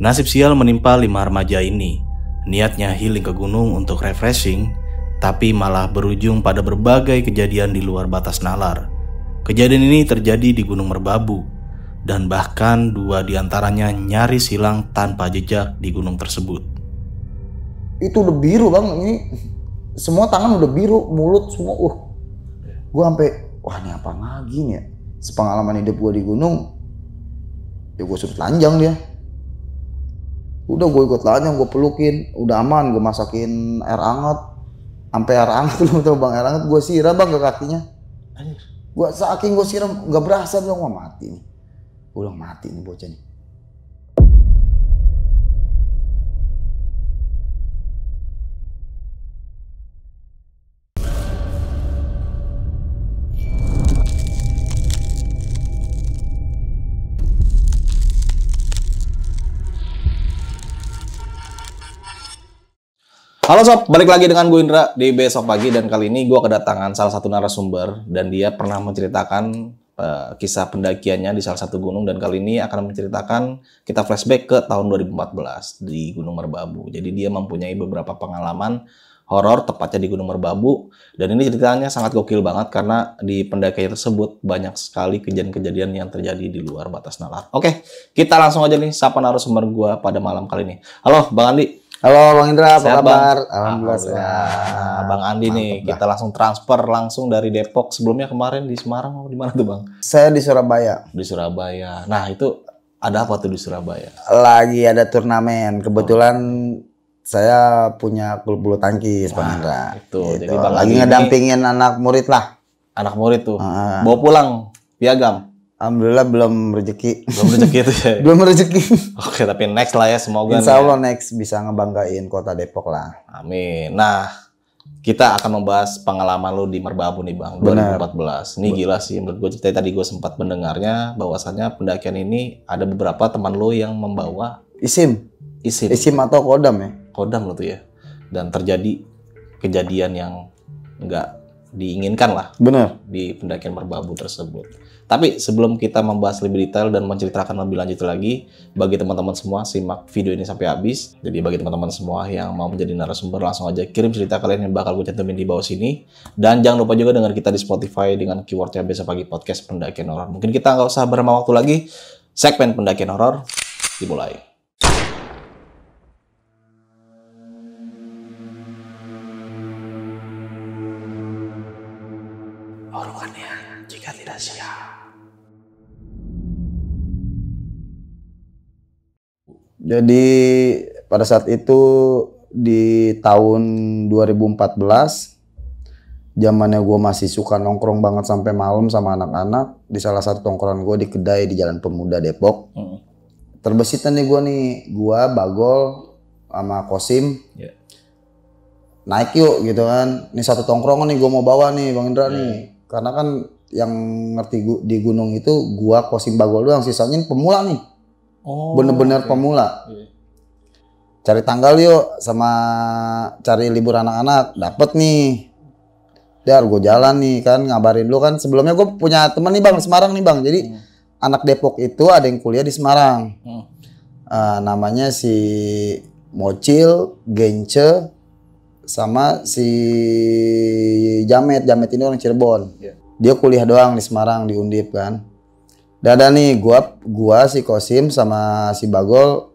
Nasib sial menimpa 5 remaja ini. Niatnya healing ke gunung untuk refreshing, tapi malah berujung pada berbagai kejadian di luar batas nalar. Kejadian ini terjadi di Gunung Merbabu, dan bahkan 2 diantaranya nyaris hilang tanpa jejak di gunung tersebut. Itu udah biru bang, ini semua tangan udah biru, mulut semua. Gue sampai, wah ini apa lagi nih ya? Sepengalaman hidup gue di gunung, ya gue suruh telanjang dia. Udah gue ikut telanjang, gue pelukin, udah aman, gue masakin air hangat. Sampai air hangat, lu tau bang, air hangat gue siram bang ke kakinya. Gue saking gue siram, gak berasa bilang, wah mati nih. Gue bilang mati nih bocah nih. Halo sob, balik lagi dengan gue Indra di Besok Pagi, dan kali ini gue kedatangan salah satu narasumber dan dia pernah menceritakan kisah pendakiannya di salah satu gunung, dan kali ini akan menceritakan, kita flashback ke tahun 2014 di Gunung Merbabu. Jadi dia mempunyai beberapa pengalaman horor tepatnya di Gunung Merbabu, dan ini ceritanya sangat gokil banget karena di pendakian tersebut banyak sekali kejadian-kejadian yang terjadi di luar batas nalar. Oke, kita langsung aja nih sapa narasumber gue pada malam kali ini. Halo Bang Andi. Halo Bang Indra, apa kabar? Alhamdulillah. Nah, Bang Andi nih, kita langsung transfer langsung dari Depok. Sebelumnya kemarin di Semarang, di mana tuh Bang? Saya di Surabaya. Di Surabaya. Nah itu ada apa tuh di Surabaya? Lagi ada turnamen. Kebetulan saya punya klub bulu tangkis, Bang Indra. Itu. Gitu. Jadi Bang lagi Andi ngedampingin anak murid lah. Anak murid tuh. Bawa pulang piagam. Alhamdulillah belum rezeki. Belum rezeki itu ya? Belum rezeki. Oke, tapi next lah ya, semoga. Insya Allah next bisa ngebanggain kota Depok lah. Amin. Nah, kita akan membahas pengalaman lu di Merbabu nih Bang, 2014. Ini gila sih, menurut gue cerita tadi gue sempat mendengarnya bahwasannya pendakian ini ada beberapa teman lu yang membawa Isim atau kodam ya? Kodam lo tuh ya. Dan terjadi kejadian yang nggak diinginkan lah. Bener. Di pendakian Merbabu tersebut. Tapi sebelum kita membahas lebih detail dan menceritakan lebih lanjut lagi, bagi teman-teman semua simak video ini sampai habis. Jadi bagi teman-teman semua yang mau menjadi narasumber, langsung aja kirim cerita kalian yang bakal gue cantumin di bawah sini. Dan jangan lupa juga dengar kita di Spotify dengan keywordnya Besok Pagi Podcast Pendakian Horor. Mungkin kita nggak usah berlama waktu lagi, segmen Pendakian Horor dimulai. Orongannya jika tidak siap. Jadi pada saat itu di tahun 2014, zamannya gue masih suka nongkrong banget sampai malam sama anak-anak di salah satu tongkrongan gue di kedai di Jalan Pemuda Depok. Terbesitan nih gue Bagol sama Kosim. Naik yuk gitu kan. Ini satu tongkrongan nih gue mau bawa nih Bang Indra nih. Karena kan yang ngerti di gunung itu gue Kosim Bagol doang, sisanya pemula nih. Bener-bener pemula. Cari tanggal yuk sama cari libur anak-anak. Dapet nih. Dar gue jalan nih kan, ngabarin lu kan. Sebelumnya gue punya temen nih Bang, Semarang nih Bang. Jadi anak Depok itu ada yang kuliah di Semarang. Namanya si Mocil, Gence, sama si Jamet ini orang Cirebon. Dia kuliah doang di Semarang, di Undip kan. Ada nih gua si Kosim sama si Bagol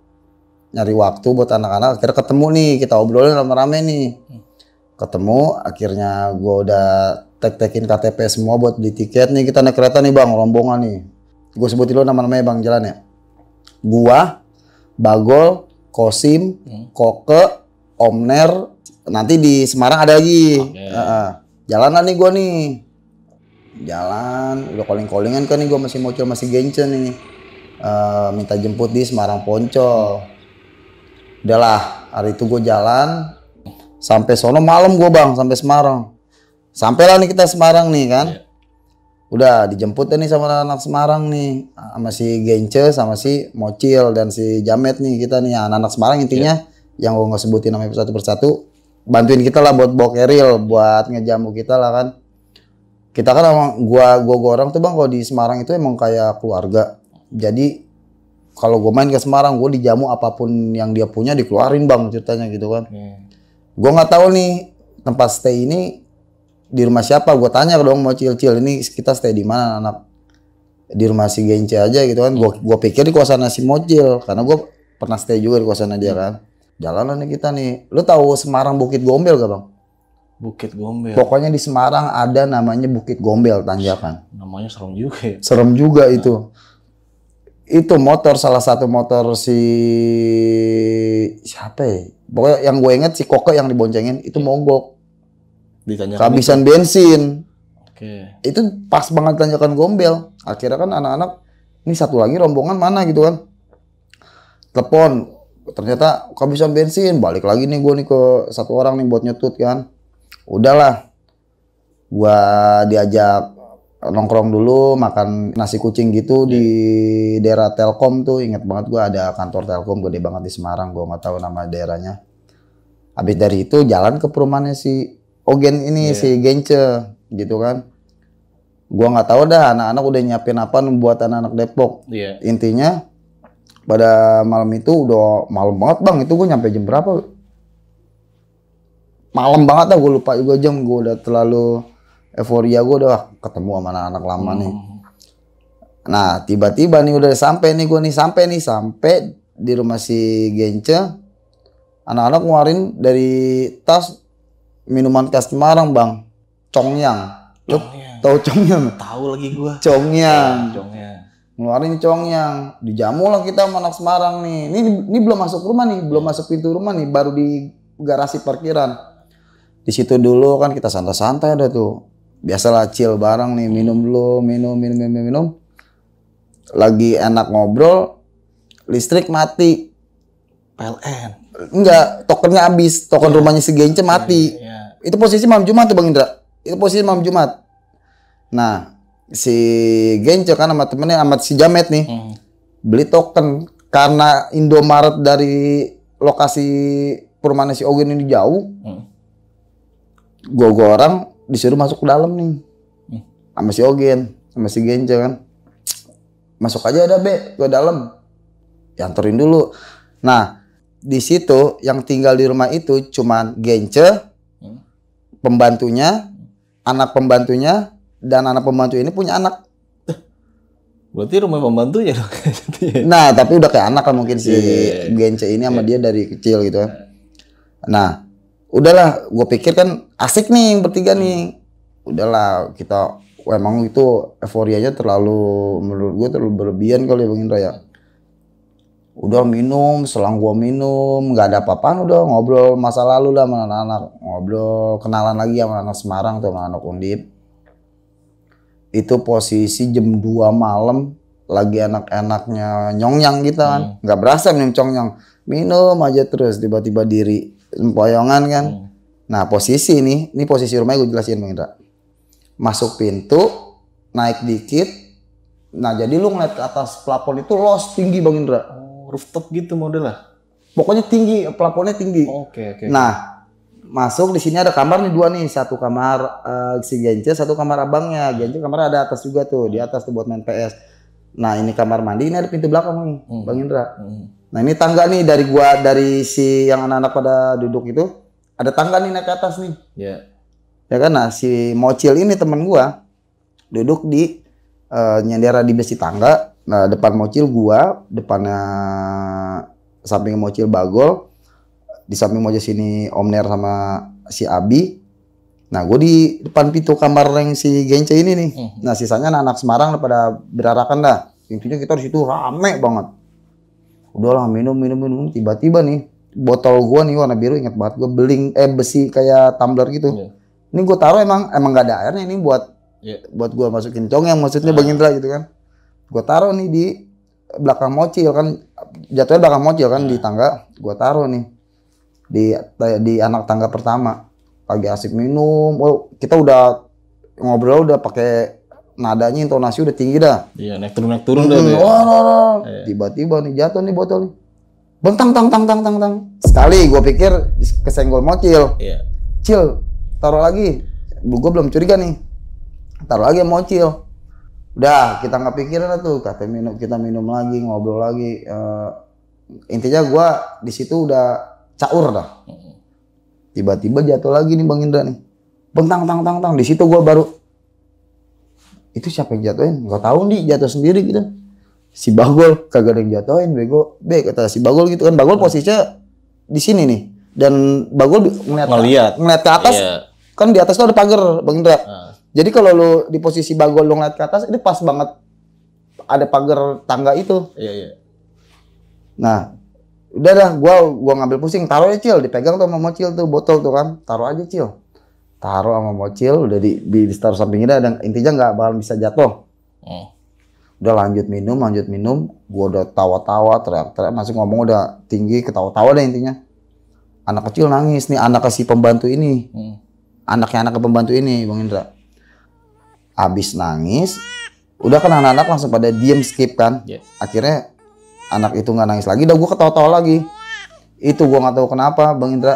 nyari waktu buat anak-anak. Akhirnya ketemu nih, kita obrolin rame-rame nih. Ketemu, akhirnya gua udah tek-tekin KTP semua buat beli tiket nih. Kita naik kereta nih Bang, rombongan nih. Gue sebutin lo nama-namanya Bang, jalan ya. Gua, Bagol, Kosim, Koke, Omner. Nanti di Semarang ada lagi. Jalan lah nih gua nih. Jalan, udah calling-callingan kan nih gue masih Mocil masih Gence nih. Minta jemput di Semarang Poncol. Udahlah, hari itu gue jalan sampai sono malam gue Bang, sampai Semarang. Sampailah nih kita Semarang nih kan. Udah dijemput nih sama anak Semarang nih, sama si Gence sama si Mocil dan si Jamet nih, kita nih anak-anak Semarang intinya. Yang gue nggak sebutin namanya satu persatu, bantuin kita lah buat bawa keril, buat ngejamu kita lah kan. Kita kan emang gua orang tuh Bang, kalau di Semarang itu emang kayak keluarga. Jadi kalau gue main ke Semarang, gue dijamu apapun yang dia punya dikeluarin bang ceritanya gitu kan. Gue nggak tahu nih tempat stay ini di rumah siapa. Gue tanya dong mau Cil, ini kita stay di mana anak? Di rumah si Gence aja gitu kan. Gue pikir di kosan si Mocil karena gue pernah stay juga di kosan dia kan. Jalanan nih kita nih. Lu tahu Semarang Bukit Gombel gak bang? Bukit Gombel. Pokoknya di Semarang ada namanya Bukit Gombel tanjakan. Namanya serem juga ya. Serem juga itu. Itu motor, salah satu motor si siapa ya? Pokoknya yang gue inget si Koko yang diboncengin itu mogok. Kehabisan bensin. Oke. Itu pas banget tanjakan Gombel. Akhirnya kan anak-anak, ini satu lagi rombongan mana gitu kan. Telepon, ternyata kehabisan bensin. Balik lagi nih gue nih ke satu orang nih buat nyetut kan. Udahlah, gue diajak nongkrong dulu makan nasi kucing gitu di daerah Telkom tuh. Ingat banget gue ada kantor Telkom gede banget di Semarang, gue nggak tahu nama daerahnya. Habis dari itu jalan ke perumahannya si Ogen ini, si Gence gitu kan. Gue nggak tahu dah anak-anak udah nyiapin apa buat anak-anak Depok. Intinya pada malam itu udah malam banget bang, itu gue nyampe jam berapa? Malam banget dah, gue lupa juga jam. Gue udah terlalu euforia, gue udah ketemu sama anak-anak lama nih. Nah tiba-tiba nih udah sampai nih gue nih sampai di rumah si Gence. Anak-anak ngeluarin dari tas minuman khas Semarang bang, Congyang. Tahu Congyang? Tahu lagi gue. Congyang. Ngeluarin Congyang. Dijamu lah kita sama anak Semarang nih. Ini belum masuk rumah nih, belum masuk pintu rumah nih, baru di garasi parkiran. Di situ dulu kan kita santai-santai ada tuh. Biasalah chill bareng nih, minum dulu, minum. Lagi enak ngobrol, listrik mati. PLN. Enggak, tokennya habis, token rumahnya si Gence mati. Itu posisi malam Jumat tuh Bang Indra. Itu posisi malam Jumat. Nah, si Gence kan sama temennya, sama si Jamet nih, beli token. Karena Indomaret dari lokasi perumahan si Ogen ini jauh, gue orang disuruh masuk ke dalam nih, sama si Ogen, sama si Gence kan. Masuk aja ada be ke dalam, dianterin dulu. Nah, di situ yang tinggal di rumah itu cuman Gence, pembantunya, anak pembantunya, dan anak pembantu ini punya anak. Berarti rumah pembantunya dong. Nah, tapi udah kayak anak kan mungkin si Gence ini sama dia dari kecil gitu kan. Nah, udahlah, gue pikir kan asik nih bertiga nih. Udahlah, kita emang itu euforianya terlalu, menurut gue terlalu berlebihan kali ya Bang Indra ya. Udah minum, selang gue minum, nggak ada apa-apaan, udah ngobrol masa lalu lah sama anak-anak. Ngobrol, kenalan lagi sama anak Semarang tuh, sama anak Undip. Itu posisi jam 2 malam, lagi enak-enaknya nyongyang kita kan. Nggak berasa minum congyang. Minum aja terus, tiba-tiba diri sempoyongan kan. Nah posisi ini posisi rumahnya gue jelasin Bang Indra. Masuk pintu, naik dikit. Nah jadi lu ngeliat ke atas plafon itu los tinggi Bang Indra. Rooftop gitu modelnya. Pokoknya tinggi, plafonnya tinggi. Oke. Nah masuk di sini ada kamar nih 2 nih, satu kamar si Gence, satu kamar abangnya. Gence kamar ada atas juga tuh, di atas tuh buat main PS. Nah ini kamar mandi, ini ada pintu belakang nih Bang Indra. Nah ini tangga nih dari si yang anak-anak pada duduk itu, ada tangga nih naik ke atas nih. Ya kan, nah si Mocil ini temen gua duduk di nyendera di besi tangga. Nah depan Mocil gua, depannya samping Mocil Bagol, di samping Mocil sini Om Ner sama si Abi. Nah gue di depan pintu kamar yang si Gence ini nih. Nah sisanya anak-anak Semarang pada berarakan dah. Intinya kita di situ rame banget. Udahlah minum. Tiba-tiba nih botol gua nih warna biru, ingat banget gue beling besi kayak tumbler gitu. Ini gue taruh emang gak ada airnya, ini buat gue masukin congyang maksudnya Bang Indra gitu kan. Gue taruh nih di belakang Mocil kan, jatuhnya belakang Mocil kan di tangga. Gue taruh nih di anak tangga pertama. Lagi asik minum, kita udah ngobrol udah pakai nadanya, intonasi udah tinggi dah. Iya, naik turun dah. Tiba-tiba nih jatuh nih botol nih. Bentang tang. Sekali gue pikir kesenggol Mocil. Cil, taruh lagi. Gue belum curiga nih. Taruh lagi Mocil. Udah kita nggak pikirin tuh, kita minum lagi, ngobrol lagi. Intinya gua di situ udah caur dah. Tiba-tiba jatuh lagi nih Bang Indra nih. Tang. Di situ gua baru, itu siapa yang jatuhin? Gak tahu nih, jatuh sendiri gitu. Si Bagol kagak ada yang jatuhin, bego. Kata si Bagol gitu kan. Bagol posisinya di sini nih. Dan Bagol ngeliat ke atas. Iya. Kan di atas tuh ada pagar, Bang Indra. Jadi kalau lu di posisi Bagol lu ngeliat ke atas, ini pas banget ada pagar tangga itu. Iya. Nah, udah dah, gua ngambil pusing, taruh aja Cil, dipegang tuh sama Mocil tuh botol tuh kan. Taruh aja Cil. Taruh sama Mocil, udah di taruh samping ini, dan intinya nggak bakal bisa jatuh. Udah lanjut minum, gua udah tawa-tawa, teriak-teriak, masih ngomong udah tinggi, ketawa-tawa deh intinya. Anak kecil nangis nih, anak si pembantu ini. Anaknya pembantu ini, Bang Indra. Abis nangis, udah kan anak-anak langsung pada diem skip kan. Akhirnya anak itu nggak nangis lagi, udah gue ketawa-tawa lagi. Itu gue nggak tahu kenapa, Bang Indra.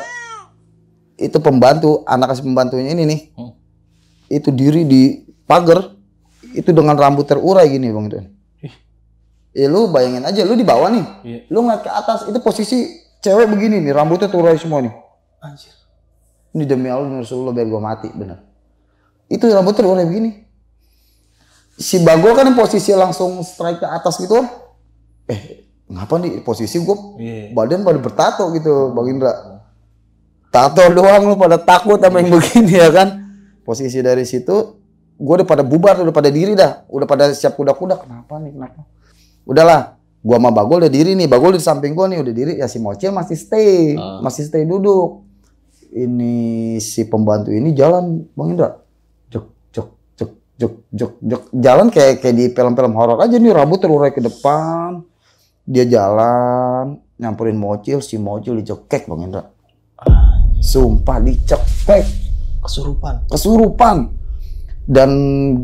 Itu pembantu, anak si pembantunya ini nih, itu diri di pagar, itu dengan rambut terurai gini, Bang Indra. Lu bayangin aja, lu di bawah nih, lu ngeliat ke atas, itu posisi cewek begini nih, rambutnya terurai semua nih. Anjir. Ini demi Allah, Rasulullah, biar gue mati, bener. Itu rambutnya terurai begini. Si Bagol kan posisi langsung strike ke atas gitu. Ngapa nih posisi gue badan pada bertato gitu, Bang Indra. Tato doang lu pada takut sama yang begini ya kan. Posisi dari situ gue udah pada bubar, udah pada diri dah. Udah pada siap kuda-kuda. Kenapa? Udahlah, gua sama Bagol udah diri nih. Bagol di samping gua nih udah diri. Ya si Mocil masih stay duduk. Ini si pembantu ini jalan, Bang Indra. Jok. Jalan kayak di film-film horor aja nih, rambut terurai ke depan. Dia jalan, nyamperin Mocil, si Mocil dicekek, Bang Indra. Sumpah dicekek. Kesurupan. Dan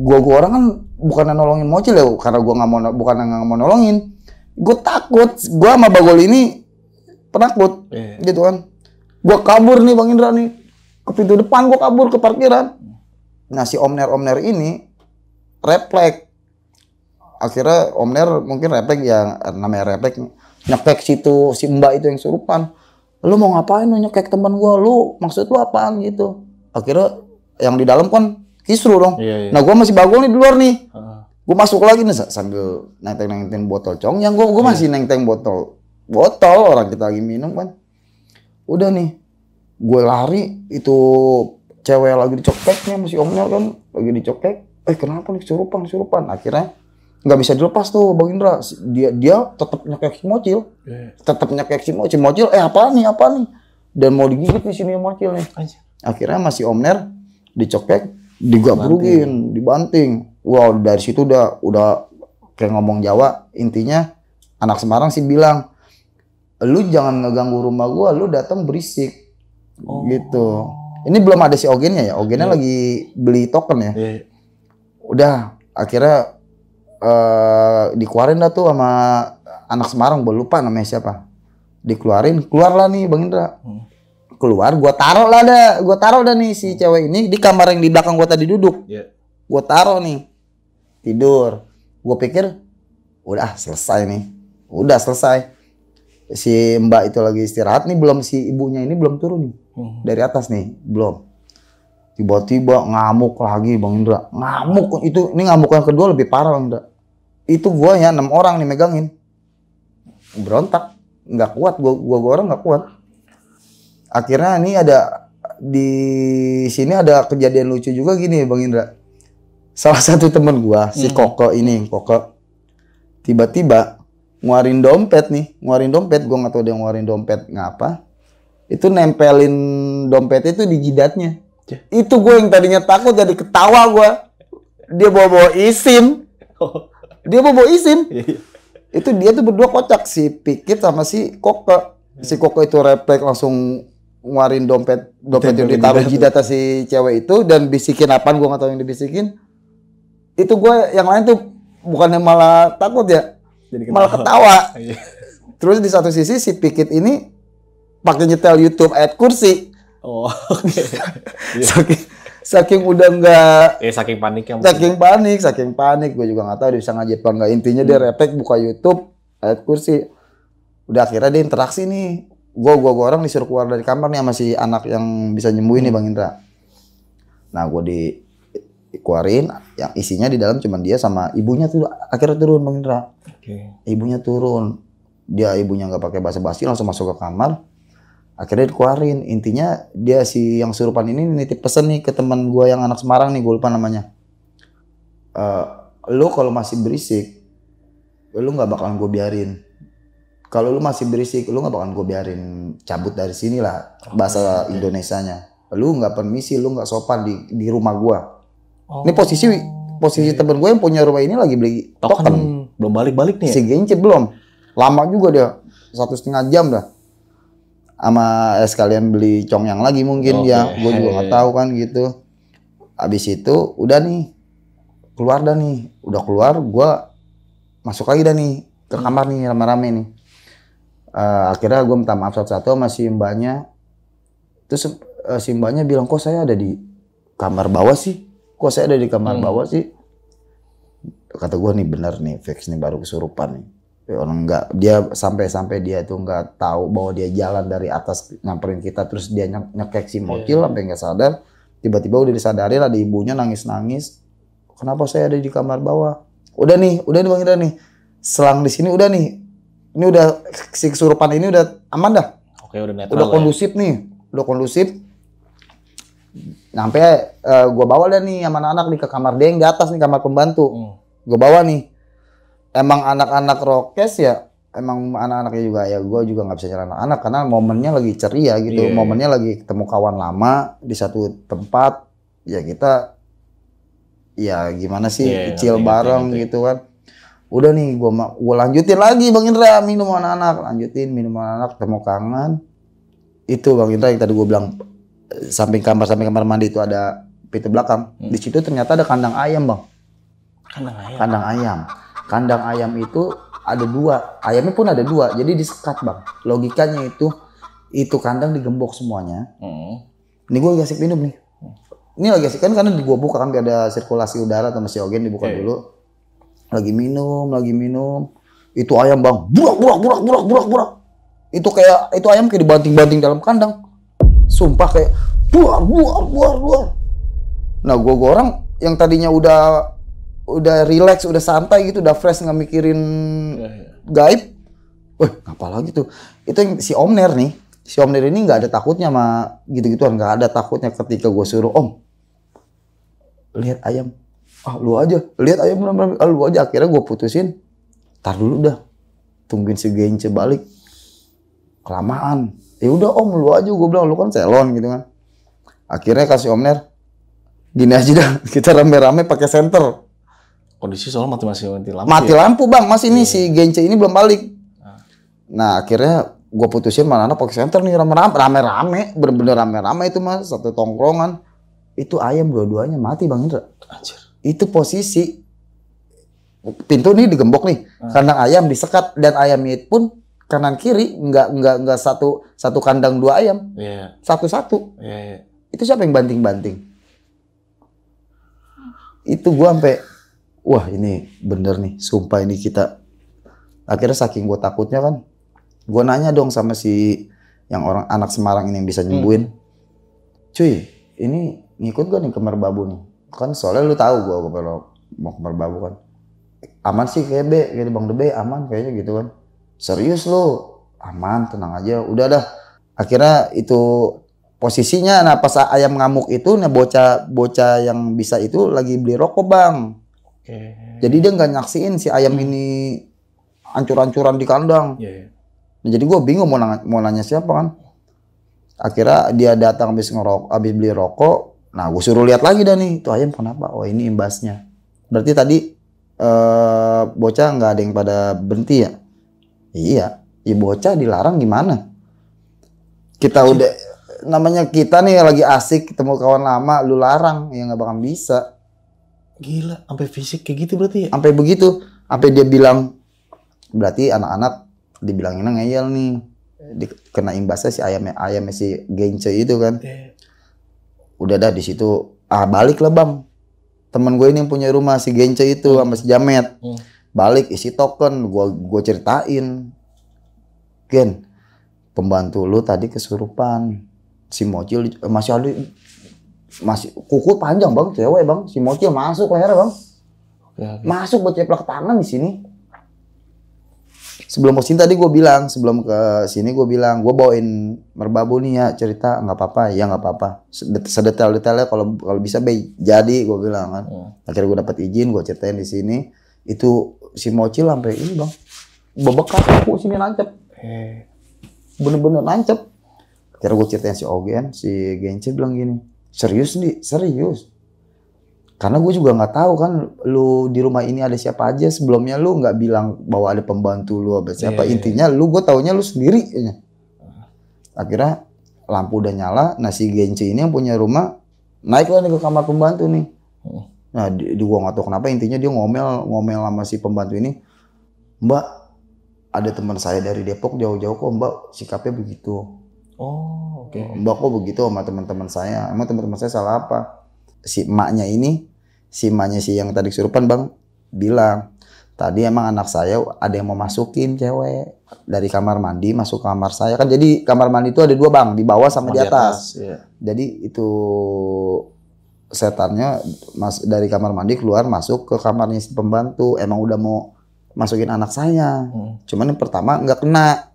gua orang kan bukan nolongin Mocil ya, karena gua bukan nggak mau nolongin. Gua takut, gua sama Bagol ini penakut, gitu kan. Gua kabur nih Bang Indra nih, ke pintu depan gua kabur ke parkiran. Nah si Omner ini refleks. Akhirnya Omner mungkin refleks ya, namanya refleks, nyekek situ si Mbak itu yang surupan. Lu mau ngapain lu nyekek teman gua? Lu maksud lu apaan gitu? Akhirnya yang di dalam kan kisru dong. Iya. Nah gua masih Bagol nih di luar nih. Gua masuk lagi nih sambil nenteng botol cong. Yang gua masih nenteng botol orang kita lagi minum kan. Udah nih, gue lari, itu cewek lagi dicokeknya, masih Omnya kan, lagi dicokek. Kenapa nih kesurupan? Akhirnya nggak bisa dilepas tuh Bang Indra. Dia tetap nyekek si Mocil. Mocil, apa nih? Dan mau digigit di sini Mocil nih. Akhirnya masih Omner dicokek, digabrugin, dibanting. Wow, dari situ udah kayak ngomong Jawa. Intinya anak Semarang sih bilang, lu jangan ngeganggu rumah gua, lu datang berisik. Gitu. Ini belum ada si Ogennya ya. Ogennya lagi beli token ya. Udah, akhirnya dikeluarin dah tuh sama anak Semarang, gua lupa namanya siapa. Keluarlah nih Bang Indra. Keluar, gua taruh dah nih si cewek ini di kamar yang di belakang gua tadi duduk. Gua taruh nih. Tidur. Gua pikir udah selesai nih. Si Mbak itu lagi istirahat nih, si ibunya ini belum turun nih. Dari atas nih, belum. Tiba-tiba ngamuk lagi Bang Indra. Ini ngamuk yang kedua lebih parah Bang Indra. Itu gua ya 6 orang nih megangin. Berontak, nggak kuat, gua orang nggak kuat. Akhirnya ini di sini ada kejadian lucu juga gini Bang Indra. Salah satu temen gua, si Koko, tiba-tiba nguarin dompet, gua nggak tahu dia nguarin dompet ngapa. Itu nempelin dompet itu di jidatnya. Itu gue yang tadinya takut jadi ketawa gua. Dia bawa SIM. Itu dia tuh berdua kocak, si Pikit sama si Koko. Si Koko itu refleks langsung nguarin dompet yang ditaruh jidat si cewek itu dan bisikin apaan, gua nggak tahu yang dibisikin. Itu gue yang lain tuh bukannya malah takut ya, malah ketawa. Terus di satu sisi si Pikit ini pakai nyetel YouTube ayat kursi. saking udah nggak, Saking paniknya. saking panik, gue juga nggak tahu dia bisa ngajak apa nggak. Intinya dia refleks buka YouTube, ayat kursi. Udah akhirnya dia interaksi nih. Gue orang disuruh keluar dari kamar nih sama si anak yang bisa nyembuhin nih Bang Indra. Nah gue dikeluarin, yang isinya di dalam cuma dia sama ibunya tuh akhirnya turun Bang Indra. Ibunya turun, ibunya nggak pakai basa-basi langsung masuk ke kamar. Akhirnya dikeluarin. Intinya dia si yang surupan ini nitip pesen nih ke teman gue yang anak Semarang nih, gue lupa namanya. Lo kalau masih berisik, lo nggak bakalan gue biarin. Kalau lo masih berisik, lo nggak bakalan gue biarin cabut dari sini lah. Bahasa Indonesianya. Lo nggak permisi, lo nggak sopan di rumah gue. Ini posisi temen gue yang punya rumah ini lagi beli token. Belum balik nih. Si Gence belum. Lama juga dia, 1,5 jam dah. Sama sekalian beli congyang lagi mungkin dia, gue juga nggak tahu kan gitu. Abis itu udah nih keluar udah keluar, gue masuk lagi nih ke kamar nih rame-rame nih. Akhirnya gue minta maaf satu-satu sama si mbaknya. Terus si mbaknya bilang, kok saya ada di kamar bawah sih? Kata gue nih bener nih, fix nih baru kesurupan nih. Orang nggak, dia sampai dia tuh nggak tahu bahwa dia jalan dari atas nyamperin kita, terus dia nyekek si Mocil sampai nggak sadar. Tiba-tiba udah disadarin ada ibunya nangis-nangis. Kenapa saya ada di kamar bawah? Udah nih Bang Indra nih. Selang di sini udah nih. Ini udah si kesurupan ini udah aman dah. Oke, udah netral. Udah kondusif nih. Udah kondusif. Sampai gua bawa dah nih sama anak-anak nih ke kamar dia yang di atas nih, kamar pembantu. Gua bawa nih. Emang anak-anak rokes ya, emang anak-anaknya juga ya, gue juga nggak bisa jalan anak-anak karena momennya lagi ceria gitu, momennya lagi ketemu kawan lama di satu tempat, ya kita ya gimana sih chill bareng gitu kan. Udah nih gue lanjutin lagi Bang Indra minum anak-anak, ketemu kangen. Itu Bang Indra yang tadi gue bilang samping kamar mandi itu ada pintu belakang. Di situ ternyata ada kandang ayam Bang. Kandang ayam itu ada 2, ayamnya pun ada 2, jadi disekat Bang. Logikanya itu kandang digembok semuanya. Ini gue lagi asik minum nih. Ini lagi asik kan karena gue buka kan biar ada sirkulasi udara atau mesin oksigen dibuka dulu. Lagi minum. Itu ayam Bang, burak. Itu ayam kayak dibanting-banting dalam kandang. Sumpah kayak buar. Nah gue orang yang tadinya udah relax, udah santai gitu, udah fresh nggak mikirin gaib. Ngapa lagi tuh? Itu yang si Omner nih. Si Omner ini nggak ada takutnya sama gitu-gituan, nggak ada takutnya ketika gue suruh lihat ayam. Lu aja. Lihat ayam lu aja. Akhirnya gue putusin. Tar dulu dah. Tungguin si Gence balik. Kelamaan. Ya udah lu aja, gue bilang lu kan selon gitu kan. Akhirnya kasih Omner. Gini aja dah, kita rame-rame pakai senter. Kondisi soal mati lampu. Mati lampu Bang, masih ini si Gence ini belum balik. Nah akhirnya gue putusin mana pakai senter nih rame-rame, bener-bener rame-rame itu Mas, satu tongkrongan. Itu ayam dua-duanya mati Bang Indra. Anjir. Itu posisi pintu nih digembok nih, kandang ayam disekat dan ayamnya pun kanan kiri nggak satu kandang 2 ayam. Satu-satu. Itu siapa yang banting-banting? Itu gue sampai wah ini bener nih, sumpah ini kita. Akhirnya saking gue takutnya kan, gue nanya dong sama si yang orang anak Semarang ini yang bisa nyembuhin. Cuy, ini ngikut gak nih ke Merbabu nih? Kan soalnya lu tahu gue kalau mau ke Merbabu kan. Aman sih kayak Bang Debe, aman kayaknya gitu kan. Serius lu? Aman, tenang aja. Udah dah. Akhirnya itu posisinya, nah pas ayam ngamuk itu, nah bocah yang bisa itu lagi beli rokok Bang. Jadi dia nggak nyaksiin si ayam ini ancur-ancuran di kandang. Nah, jadi gue bingung mau nanya siapa kan. Akhirnya dia datang habis beli rokok. Nah gue suruh lihat lagi dah nih, itu ayam kenapa? Oh ini imbasnya. Berarti tadi bocah nggak ada yang pada berhenti ya? Iya, bocah dilarang gimana? Kita udah namanya kita nih lagi asik ketemu kawan lama, lu larang ya nggak bakal bisa. Gila, sampai fisik kayak gitu berarti ya? Sampai begitu, sampai dia bilang, berarti anak-anak dibilangin ngeyel nih, kena imbasnya si ayamnya si Gence itu kan. Udah dah di situ Balik lah bang. Temen gue ini yang punya rumah si Gence itu sama si Jamet. Balik isi token, gue ceritain. Gen, pembantu lu tadi kesurupan. Si Mocil masih ada, masih kuku panjang bang, cewek bang. Si Mocil masuk leher bang. Masuk buat ceplak tangan di sini. Sebelum posting tadi gue bilang, sebelum ke sini gue bilang, gue bawain merbabu nih ya cerita, nggak apa-apa, ya nggak apa-apa. Sedetail-detailnya kalau bisa be, jadi gue bilang kan. Akhirnya gue dapet izin, gue ceritain di sini. Itu si Mocil sampai ini bang, bebekas aku sini nancep, bener-bener nancep. Akhirnya gue ceritain si Ogen, si Gence bilang gini, serius nih, serius. Karena gue juga nggak tahu kan, lu di rumah ini ada siapa aja. Sebelumnya lu nggak bilang bahwa ada pembantu lu apa siapa. Intinya lu, gue taunya lu sendiri. Akhirnya lampu udah nyala. Nah si Gence ini yang punya rumah naiklah nih ke kamar pembantu nih. Nah gue nggak tahu kenapa, intinya dia ngomel sama si pembantu ini. Mbak, ada teman saya dari Depok jauh-jauh kok mbak sikapnya begitu. Oh oke. Mbak kok begitu sama teman-teman saya. Emang teman-teman saya salah apa? Si emaknya ini, si yang tadi kesurupan bang, bilang tadi emang anak saya ada yang mau masukin cewek dari kamar mandi masuk kamar saya kan. Jadi kamar mandi itu ada dua bang, di bawah sama di atas. Jadi itu setannya dari kamar mandi keluar masuk ke kamarnya si pembantu. Emang udah mau masukin anak saya, cuman yang pertama nggak kena.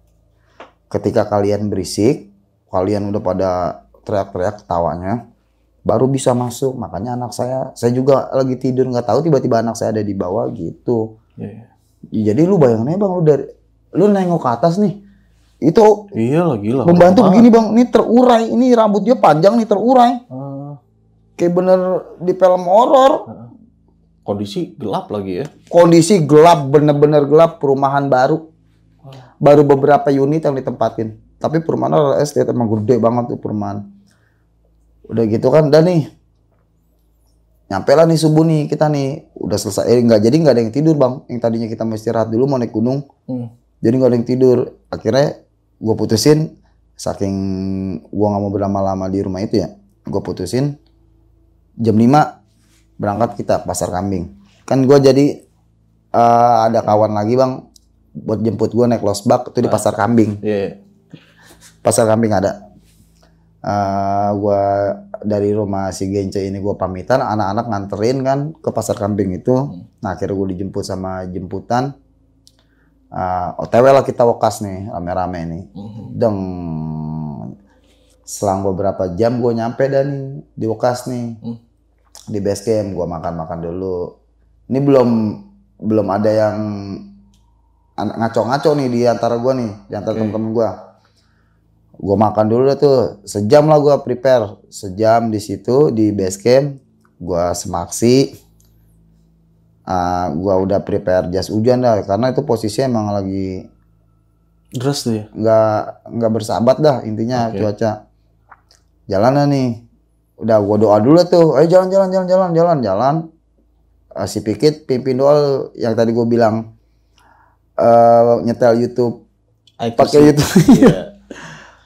Ketika kalian berisik, kalian udah pada teriak-teriak ketawanya, baru bisa masuk. Makanya anak saya juga lagi tidur nggak tahu tiba-tiba anak saya ada di bawah gitu. Jadi lu bayangin bang, lu nengok ke atas nih, itu gila. Pembantu begini bang, ini terurai, ini rambut dia panjang nih terurai, kayak bener di film horor. Kondisi gelap lagi ya? Kondisi gelap, bener-bener gelap. Perumahan baru beberapa unit yang ditempatin. Tapi perumahan estate emang gede banget tuh perumahan. Udah gitu kan, udah nih. Nyampe lah nih subuh nih, kita nih. Udah selesai, nggak ada yang tidur bang. Yang tadinya kita mau istirahat dulu, mau naik gunung. Jadi nggak ada yang tidur. Akhirnya gue putusin, saking gue nggak mau berlama-lama di rumah itu ya. Gue putusin, jam 5 berangkat kita pasar kambing. Kan gue jadi ada kawan lagi bang, buat jemput gue naik losbak itu di pasar kambing. Pasar kambing ada. Gue dari rumah si Gence ini gue pamitan, anak-anak nganterin kan ke pasar kambing itu. Nah akhirnya gue dijemput sama jemputan. OTW lah kita wokas nih, rame-rame nih. Deng. Selang beberapa jam gue nyampe dah nih di wokas nih. Di base camp gue makan dulu. Ini belum ada yang ngaco-ngaco nih di antara gue nih, di antara temen-temen gue. Gue makan dulu dah tuh, sejam lah gue prepare, sejam di situ di base camp. Gue semaksi, gue udah prepare jas hujan dah, karena itu posisinya emang lagi deras tuh ya, nggak bersahabat dah intinya cuaca. Jalan nih, udah gue doa dulu tuh, ayo jalan. Si Pikit pimpin doa yang tadi gue bilang, nyetel YouTube, pakai YouTube.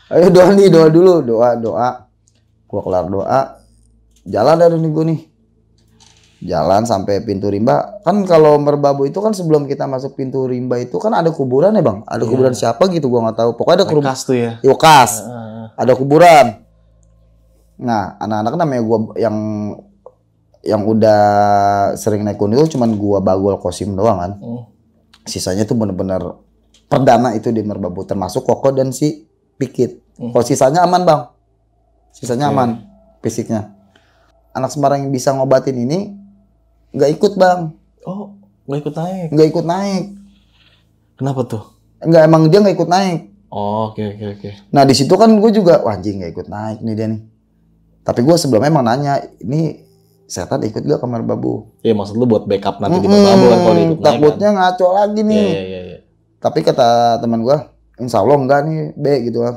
Ayo doa dulu, doa. Gua kelar doa, jalan dari nih gue nih. Jalan sampai pintu rimba. Kan kalau merbabu itu kan sebelum kita masuk pintu rimba itu kan ada kuburan ya bang. Ada kuburan siapa gitu gua nggak tahu. Pokoknya ada kuburan. Kas tuh ya. Kas. Ada kuburan. Nah anak-anak namanya gua yang udah sering naik gunung itu cuman gua Bagol Kosim doang kan. Sisanya tuh bener-bener perdana itu di merbabu, termasuk Koko dan si Pikit. Kalau sisanya aman bang, sisanya aman fisiknya. Anak Semarang yang bisa ngobatin ini nggak ikut bang. Oh, nggak ikut naik? Nggak ikut naik. Kenapa tuh? Nggak, emang dia nggak ikut naik. Oh, oke. Nah di situ kan gue juga, wah anjing nggak ikut naik nih dia nih. Tapi gue sebelumnya emang nanya, ini setan ikut gak ke merbabu? Iya maksud lu buat backup nanti di merbabu kan kalau ikut naik. Takutnya ngaco lagi nih. Iya. Tapi kata teman gue, insya Allah enggak nih, B gitu kan.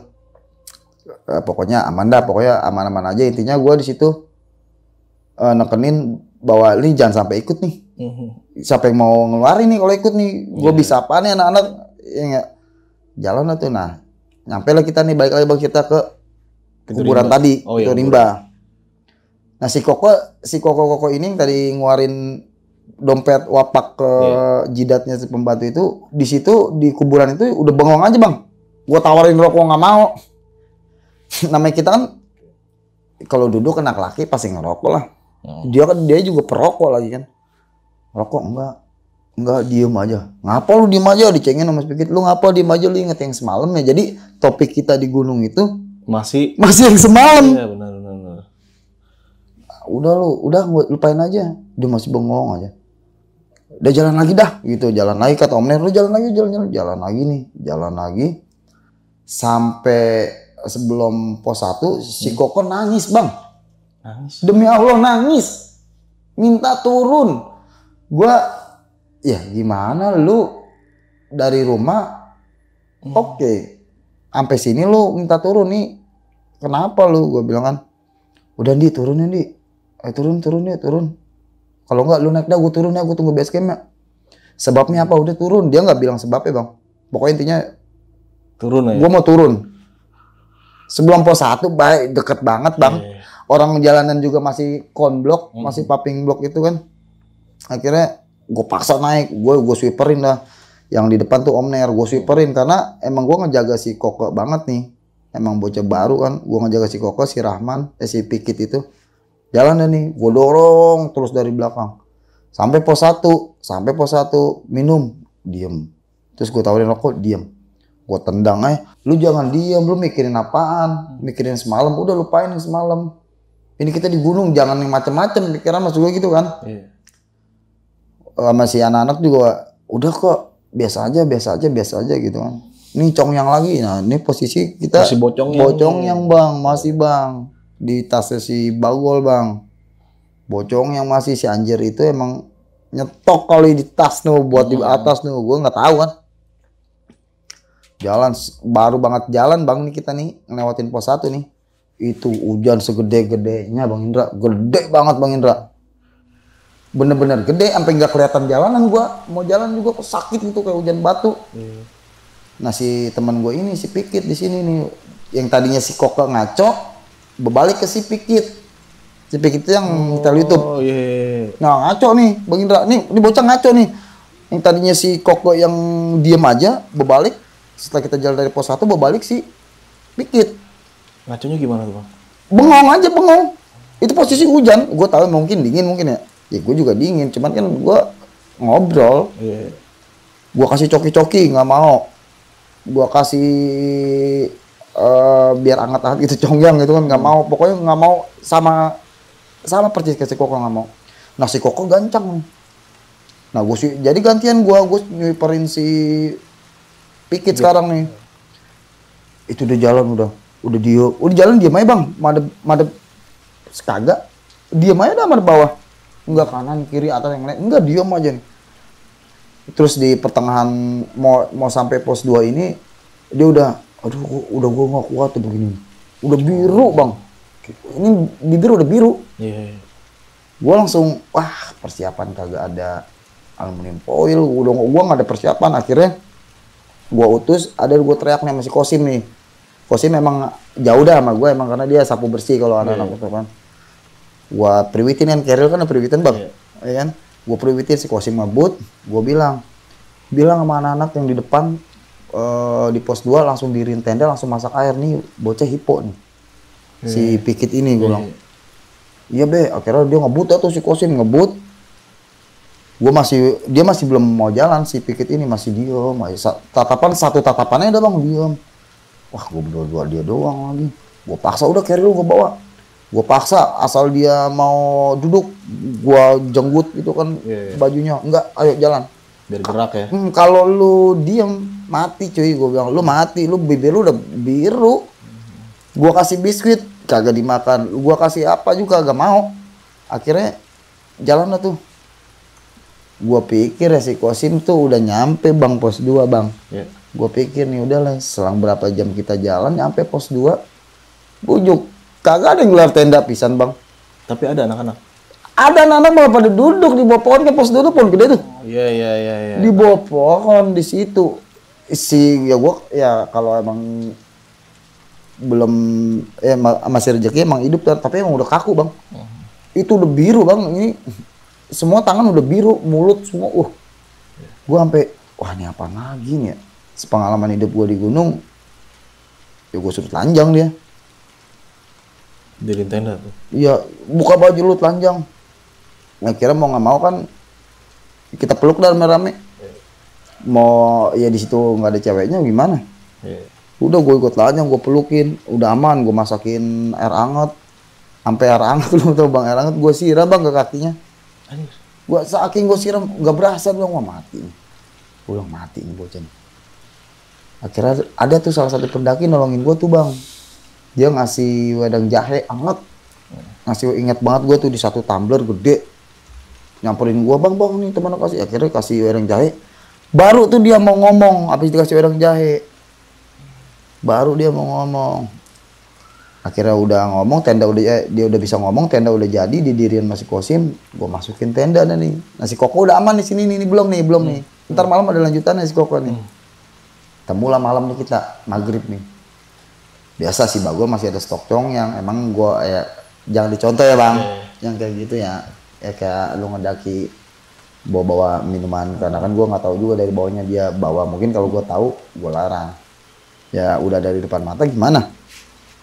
Pokoknya aman dah, pokoknya aman-aman aja. Intinya gue di situ nekenin bahwa ini jangan sampai ikut nih. Siapa yang mau ngeluarin nih kalau ikut nih? Gue bisa apa nih anak-anak? Ya, jalan lah tuh. Nah, nyampe lah kita nih, balik lagi bang kita ke kuburan tadi, itu rimba. Nah si Koko ini yang tadi nguarin dompet wapak ke jidatnya si pembantu itu, di situ di kuburan itu udah bengong aja bang. Gua tawarin rokok nggak mau. Namanya kita kan kalau duduk anak laki pasti ngerokok lah. Dia juga perokok lagi kan. Rokok enggak diem aja. Ngapa lu diem aja, dicengin sama Pikit. Lu ngapa diem aja, lu inget yang semalam ya. Jadi topik kita di gunung itu Masih yang semalam. Iya benar. Udah lupain aja. Dia masih bengong aja. Udah jalan lagi dah gitu. Jalan lagi kata Om Ner, lu jalan lagi. Sampai sebelum pos 1 si Koko nangis bang. Nangis. Demi Allah nangis. Minta turun. Gua ya gimana lu dari rumah oke. Sampai sini lu minta turun nih. Kenapa lu? Gua bilang kan. Udah Di turunin Di. Turun. Kalau enggak lu naik dah, gua turun ya, gua tunggu base camp ya. Sebabnya apa? Udah turun. Dia enggak bilang sebabnya bang. Pokoknya intinya turun aja. Gua mau turun. Sebelum pos 1 baik deket banget bang. Orang jalanan juga masih konblok, masih paping blok itu kan. Akhirnya gue paksa naik, gue sweeperin dah. Yang di depan tuh Om Ner, gue sweeperin karena emang gue ngejaga si Koko banget nih. Emang bocah baru kan, gue ngejaga si Koko, si Rahman, si Pikit itu. Jalan dah nih, gue dorong terus dari belakang. Sampai pos 1, minum, diem. Terus gue tawarin rokok, diem. Gue tendang aja, lu jangan diem, lu mikirin apaan? Mikirin semalam, udah lupain semalam. Ini kita di gunung, jangan yang macem-macem pikiran, maksud gue gitu kan. Sama si anak-anak juga udah kok biasa aja gitu kan. Ini Cong yang lagi, nah ini posisi kita masih bocong yang bang, masih bang di tasnya si Bagol bang. Bocong yang masih si anjir itu emang nyetok kali di tas nuh buat di atas nuh, gue nggak tahu kan. Jalan baru banget jalan bang nih kita nih ngelewatin pos 1 nih. Itu hujan segede-gedenya Bang Indra, gede banget Bang Indra. Bener-bener gede sampai nggak kelihatan jalanan gua. Mau jalan juga kok sakit gitu kayak hujan batu. Nah si teman gua ini si Pikit di sini nih, yang tadinya si Koko ngaco, berbalik ke si Pikit. Si Pikit itu yang kita YouTube. Nah ngaco nih Bang Indra, nih bocah ngaco nih. Yang tadinya si Koko yang diem aja, berbalik. Setelah kita jalan dari pos 1, berbalik si Pikit. Ngaconya gimana tuh bang? Bengong. Itu posisi hujan. Gue tahu mungkin dingin mungkin ya. Ya gue juga dingin. Cuman kan gue ngobrol. Gue kasih coki-coki nggak mau. Gue kasih biar anget-anget gitu congyang gitu kan nggak mau. Pokoknya nggak mau sama persis kayak si Koko nggak mau. Nah si Koko gancang. Nah gue sih jadi gantian gue nywiperin si Pikit sekarang nih. Itu udah jalan udah jalan diam aja bang, madep kagak, diam aja dah madep bawah, enggak kanan kiri atas yang lain, enggak diam aja nih. Terus di pertengahan mau sampai pos 2 ini dia udah gua nggak kuat tuh begini, udah biru bang, ini bibir udah biru. Gua langsung persiapan kagak ada aluminium foil, gua nggak ada persiapan. Akhirnya gua utus, gua teriak nih masih Kosim nih. Kosim memang jauh dah sama gue emang karena dia sapu bersih kalau anak-anak itu kan. Gua priwitin kan, Keril kan priwitin bang, ya kan? Gua priwitin si Kosim ngebut, gua bilang sama anak-anak yang di depan di pos 2 langsung diriin tenda, langsung masak air nih, bocah hipo nih. Si Pikit ini gue bilang. Iya be, akhirnya dia ngebut tuh si Kosim ngebut. Dia masih belum mau jalan, si Pikit ini masih diem, satu tatapannya udah bang diem. Wah, gue berdua dia doang lagi. Gue paksa udah Keril gue bawa. Gue paksa asal dia mau duduk, gue jenggut gitu kan bajunya. Enggak, ayo jalan. Biar gerak ya. Kalau lu diem mati cuy, gue bilang lu mati, lu bibir lu udah biru. Gue kasih biskuit kagak dimakan, gue kasih apa juga gak mau. Akhirnya jalan lah tuh. Gue pikir ya si Kosim tuh udah nyampe bang pos 2 bang. Gue pikir nih udahlah selang berapa jam kita jalan nyampe pos 2. Bujuk. Kagak ada yang gelar tenda pisan bang. Tapi ada anak-anak. Ada anak-anak malah pada duduk di bawah pohon, ke pos 2 tuh pohon gede tuh. Iya. Di bawah pohon di situ. Ya kalau emang belum masih rezeki emang hidup tapi emang udah kaku bang. Itu udah biru bang, ini semua tangan udah biru, mulut semua, gue sampai, wah ini apa lagi nih ya? Sepengalaman hidup gue di gunung, ya gue suruh telanjang dia. Di tenda tuh. Iya, buka baju lu telanjang. Nah kira mau nggak mau kan, kita peluk dalam rame. Mau ya di situ nggak ada ceweknya gimana? Udah gue ikut telanjang, gue pelukin, udah aman, gue masakin air hangat. Sampai air hangat, lu tau bang, air hangat gue siram bang ke kakinya. Gue saking gue siram, gak berasa bang, wah mati. Gue bilang mati nih bocah. Akhirnya ada tuh salah satu pendaki nolongin gue tuh bang. Dia ngasih wedang jahe hangat. Ingat banget gue tuh di satu tumbler gede. Nyamperin gue, bang nih teman kasih. Akhirnya kasih wedang jahe. Baru tuh dia mau ngomong, habis dikasih wedang jahe. Baru dia mau ngomong. Akhirnya udah ngomong, dia udah bisa ngomong, tenda udah jadi, didiriin masih Kosim, gue masukin tenda nih. Nasi koko udah aman di sini nih, belum nih. Ntar malam ada lanjutan nasi koko nih. Temulah malam nih kita, maghrib nih. Biasa sih bagol masih ada stok cong yang emang gue jangan dicontoh ya bang, yang kayak gitu ya. Ya kayak lu ngedaki bawa minuman, karena kan gue nggak tahu juga dari bawahnya dia bawa. Mungkin kalau gue tahu, gue larang. Ya udah dari depan mata gimana?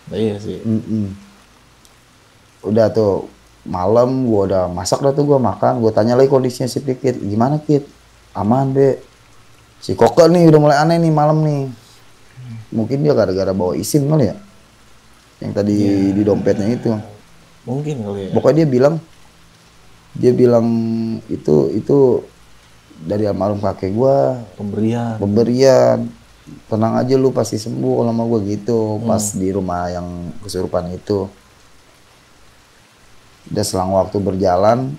Iya sih. Udah tuh malam gue udah masak dah tuh, gue makan, gue tanya lagi kondisinya si Pikit, gimana Kit? Aman be. Si Koke nih udah mulai aneh nih malam nih. Mungkin dia gara-gara bawa isim kali ya, yang tadi di dompetnya itu. Mungkin kali ya. Pokoknya dia bilang itu dari almarhum kakek gue. Pemberian. Tenang aja lu pasti sembuh kalau sama gue gitu. Pas di rumah yang kesurupan itu. Udah selang waktu berjalan,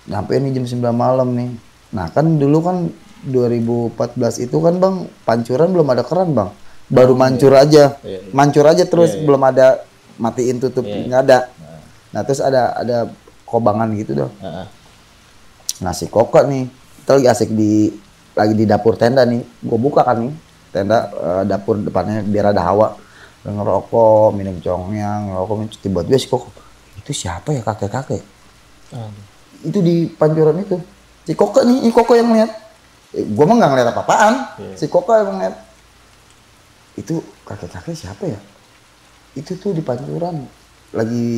nyampe nih jam 9 malam nih. Nah kan dulu kan 2014 itu kan bang, pancuran belum ada keran bang. Baru mancur aja. Mancur aja terus, belum ada matiin tutup, nggak ada. Nah terus ada kobangan gitu dong. Nah si Koke nih, kita lagi asik lagi di dapur tenda nih. Gue buka kan nih tenda, dapur depannya biar ada hawa. Ngerokok, minum congyang, ngerokok, tiba-tiba si Koke, itu siapa ya kakek-kakek? Itu di pancuran itu. Si Koke nih, Koke yang lihat. Gue mah nggak ngeliat apa-apaan. Si Koke yang ngeliat. Itu kakek-kakek siapa ya? Itu tuh di pancuran. Lagi,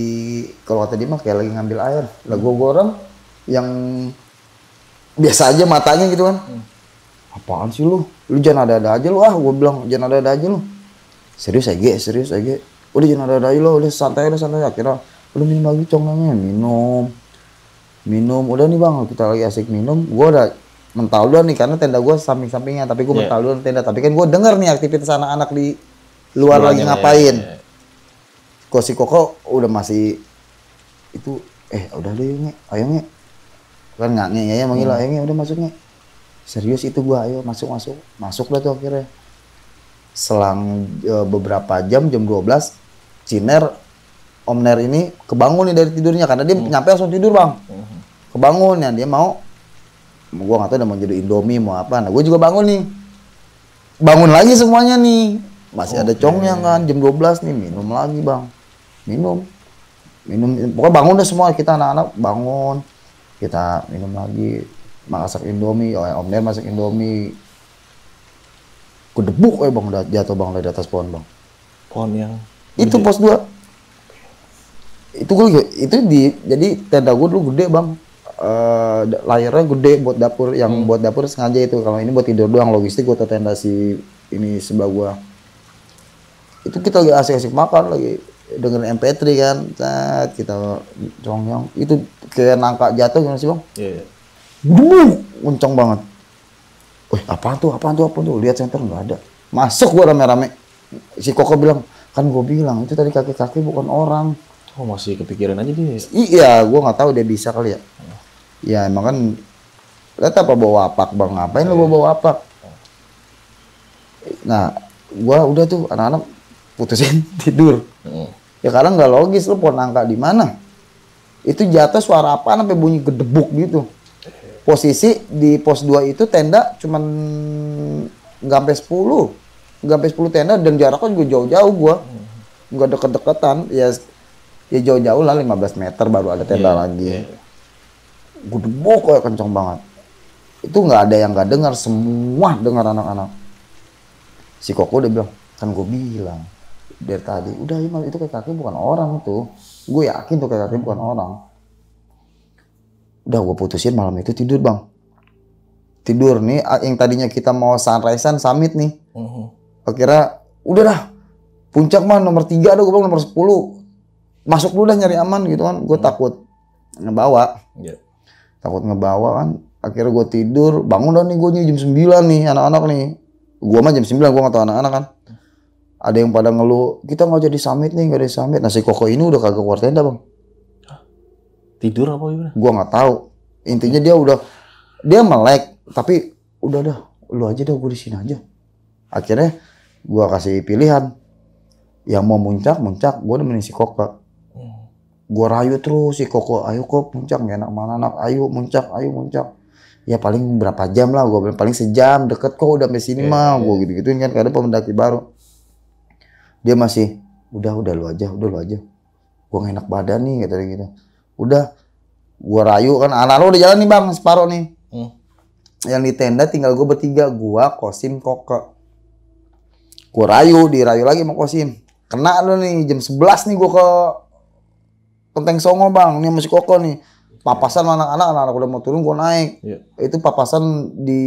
kalau kata dia mah kayak lagi ngambil air. Lah gue orang yang biasa aja matanya gitu kan. Apaan sih lu? Lu jangan ada-ada aja lu, gue bilang jangan ada-ada aja lu. Serius aja. Udah jangan ada-ada aja lu, udah santai. Akhirnya udah minum lagi conglangnya, minum. Udah nih bang, kita lagi asik minum. Gue udah mental dulu nih, karena tenda gue samping-sampingnya. Tapi gue mental dulu tenda. Tapi kan gue denger nih aktivitas anak-anak di luar lagi ngapain. Kok si Koko udah masih itu, udah deh nge, ayo nge. Kan nggak nge ya manggil, ayo nge, udah masuk nge. Serius itu gua, ayo masuk dah tuh akhirnya. Selang beberapa jam 12, Ciner Om Ner ini kebangun nih dari tidurnya, karena dia nyampe langsung tidur bang. Kebangun ya, dia mau, gua nggak tahu udah mau jadi Indomie mau apa. Nah gua juga bangun nih, bangun lagi semuanya nih, masih ada congnya kan, jam 12 nih, minum lagi bang, minum, pokoknya bangun deh semua, kita anak-anak bangun, kita minum lagi. Masak Indomie, Om Ner masak Indomie. Kedebuk bang, udah jatuh bang dari atas pohon bang. Pohon yang itu pos 2. Jadi tenda gue dulu gede bang. Layarnya gede buat dapur, yang buat dapur sengaja itu. Kalau ini buat tidur doang, logistik gue tenda si ini sebelah gua. Itu kita lagi asik-asik makan, lagi dengerin MP3 kan. Kita congyang. Itu kayak nangka jatuh gimana sih bang? Kencang banget. Apaan tuh? Lihat senter nggak ada. Masuk gua rame-rame. Si Koko bilang, kan gua bilang itu tadi kakek-kakek bukan orang. Oh masih kepikiran aja dia. Iya, gua nggak tahu dia bisa kali ya. Ya emang kan, lihat apa bawa apak bang? Ngapain lu bawa apak? Nah, gua udah tuh anak-anak putusin tidur. Ya karena nggak logis, lu pohon nangka di mana? Itu jatuh suara apa sampai bunyi gedebuk gitu. Posisi di pos 2 itu tenda cuman nggak sampai 10 tenda, dan jaraknya juga jauh-jauh gua. Nggak deket-deketan, ya Ya jauh-jauh lah 15 meter baru ada tenda lagi. Gudebok kayak kenceng banget. Itu nggak ada yang nggak dengar, semua dengar anak-anak. Si Koko udah bilang, kan gue bilang dari tadi, udah Imal itu kayak kaki bukan orang tuh. Gue yakin tuh kayak kaki bukan orang. Udah gue putusin malam itu tidur bang. Tidur nih, yang tadinya kita mau sunrise-an summit nih. Akhirnya udah dah, puncak mah nomor 3 ada, gue bilang nomor 10. Masuk dulu dah nyari aman gitu kan. Gue takut ngebawa. Takut ngebawa kan. Akhirnya gue tidur, bangun dah nih gue jam 9 nih anak-anak nih. Gue mah jam 9, gue gak tau anak-anak kan. Ada yang pada ngeluh, kita gak jadi summit nih, gak ada summit. Nah si Koko ini udah kagak keluar tenda bang. Tidur apa gimana? Gue gak tahu. Intinya dia melek, tapi udah dah, lu aja dah, gue di sini aja. Akhirnya gue kasih pilihan, yang mau muncak, gue nemenin si Koko. Gue rayu terus si Koko, ayo kok puncak, gak enak mana anak, ayo muncak. Ya paling berapa jam lah, gue bilang paling sejam, deket kok udah sampai sini mah, gue gitu-gituin kan, karena pendaki baru. Dia masih, udah lu aja, gue gak enak badan nih, katanya gitu. Udah, gue rayu kan, anak-anak udah jalan nih bang, separuh nih. Yang di tenda tinggal gue bertiga, gue, Kosim, Koko. Gue dirayu lagi sama Kosim. Kena lu nih, jam 11 nih gue ke Kenteng Songo bang, ini masih Koko nih. Papasan anak-anak udah mau turun, gue naik. Itu papasan di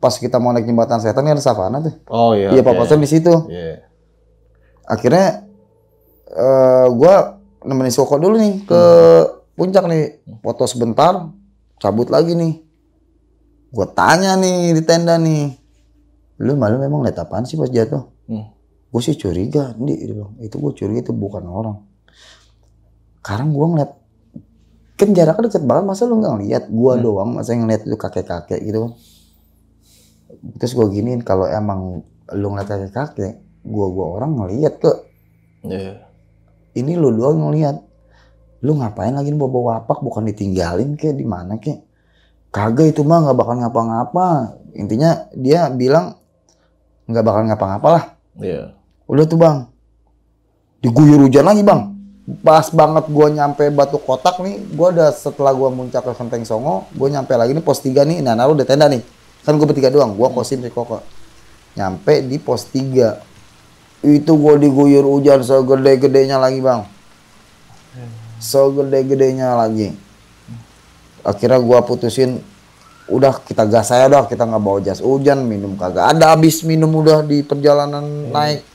pas kita mau naik jembatan setan ini ada savana tuh. Oh iya. Iya papasan di situ. Akhirnya gue nemenin Koko dulu nih ke puncak nih, foto sebentar, cabut lagi nih. Gue tanya nih di tenda nih, lu malu memang lihat apaan sih pas jatuh? Gue sih curiga, itu gue curiga itu bukan orang. Sekarang gue ngeliat, kan jaraknya deket banget, masa lu nggak ngeliat? Gue doang, masa yang ngeliat itu kakek-kakek gitu kan. Terus gue giniin, kalau emang lu ngeliat kakek-kakek, gue orang ngeliat ke. Ini lu doang ngeliat. Lu ngapain lagi bawa wapak, bukan ditinggalin kek, di mana kek? Kagak, itu mah nggak bakal ngapa-ngapa. Intinya dia bilang nggak bakal ngapa-ngapa lah. Udah tuh bang, diguyur hujan lagi bang. Pas banget gue nyampe Batu Kotak nih, gue udah setelah gue muncak ke Kenteng Songo, gue nyampe lagi nih pos 3 nih. Nah naruh di tenda nih, kan gue bertiga doang, gue Kosim si Koko. Nyampe di pos 3, itu gue diguyur hujan segede-gedenya lagi bang. Segede-gedenya lagi. Akhirnya gue putusin, udah kita gas aja dah, kita nggak bawa jas hujan, minum kagak ada, habis minum udah di perjalanan naik.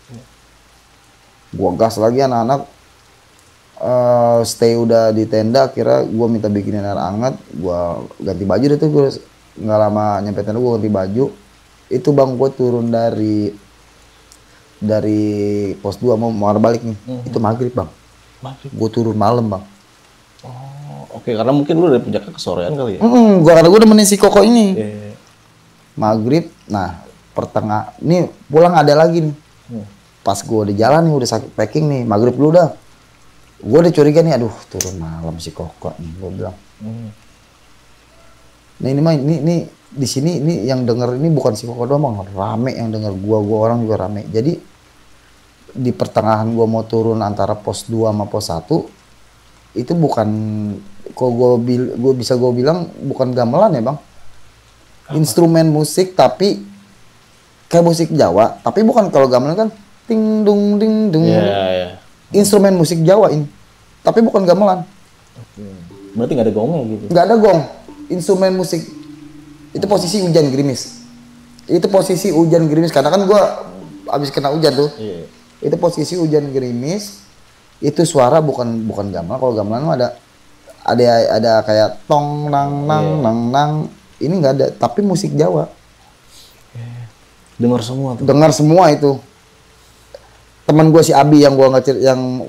Gua gas lagi anak-anak, stay udah di tenda. Akhirnya gua minta bikinin air hangat, gua ganti baju deh tuh. Gua nggak lama nyampe tenda gua ganti baju. Itu bang, gua turun dari pos 2 mau balik nih. Itu maghrib bang. Gua turun malam bang. Oke, karena mungkin lu dari puncaknya ke sorean kali ya? Karena gue nemenin si Koko ini. Maghrib, nah ini pulang ada lagi nih. Pas gue di jalan nih, udah sakit packing nih, maghrib dulu dah. Gue udah curiga nih, aduh turun malam si Koko nih, gue bilang. Nah ini mah, ini di sini ini yang denger ini bukan si Koko doang bang, rame yang denger, gua orang juga rame. Jadi di pertengahan gue mau turun antara pos 2 sama pos 1, itu bukan, kok gue bisa bilang bukan gamelan ya bang. Instrumen musik tapi kayak musik Jawa, tapi bukan, kalau gamelan kan ting dung ding dung. Instrumen musik Jawa ini, tapi bukan gamelan. Berarti nggak ada gongnya gitu? Nggak ada gong, instrumen musik. Itu posisi hujan gerimis. Karena kan gue abis kena hujan tuh. Itu posisi hujan gerimis. Itu suara bukan gamelan. Kalau gamelan mah ada kayak tong nang nang nang nang. Ini nggak ada, tapi musik Jawa. Dengar semua tuh. Dengar semua itu. Teman gue si Abi yang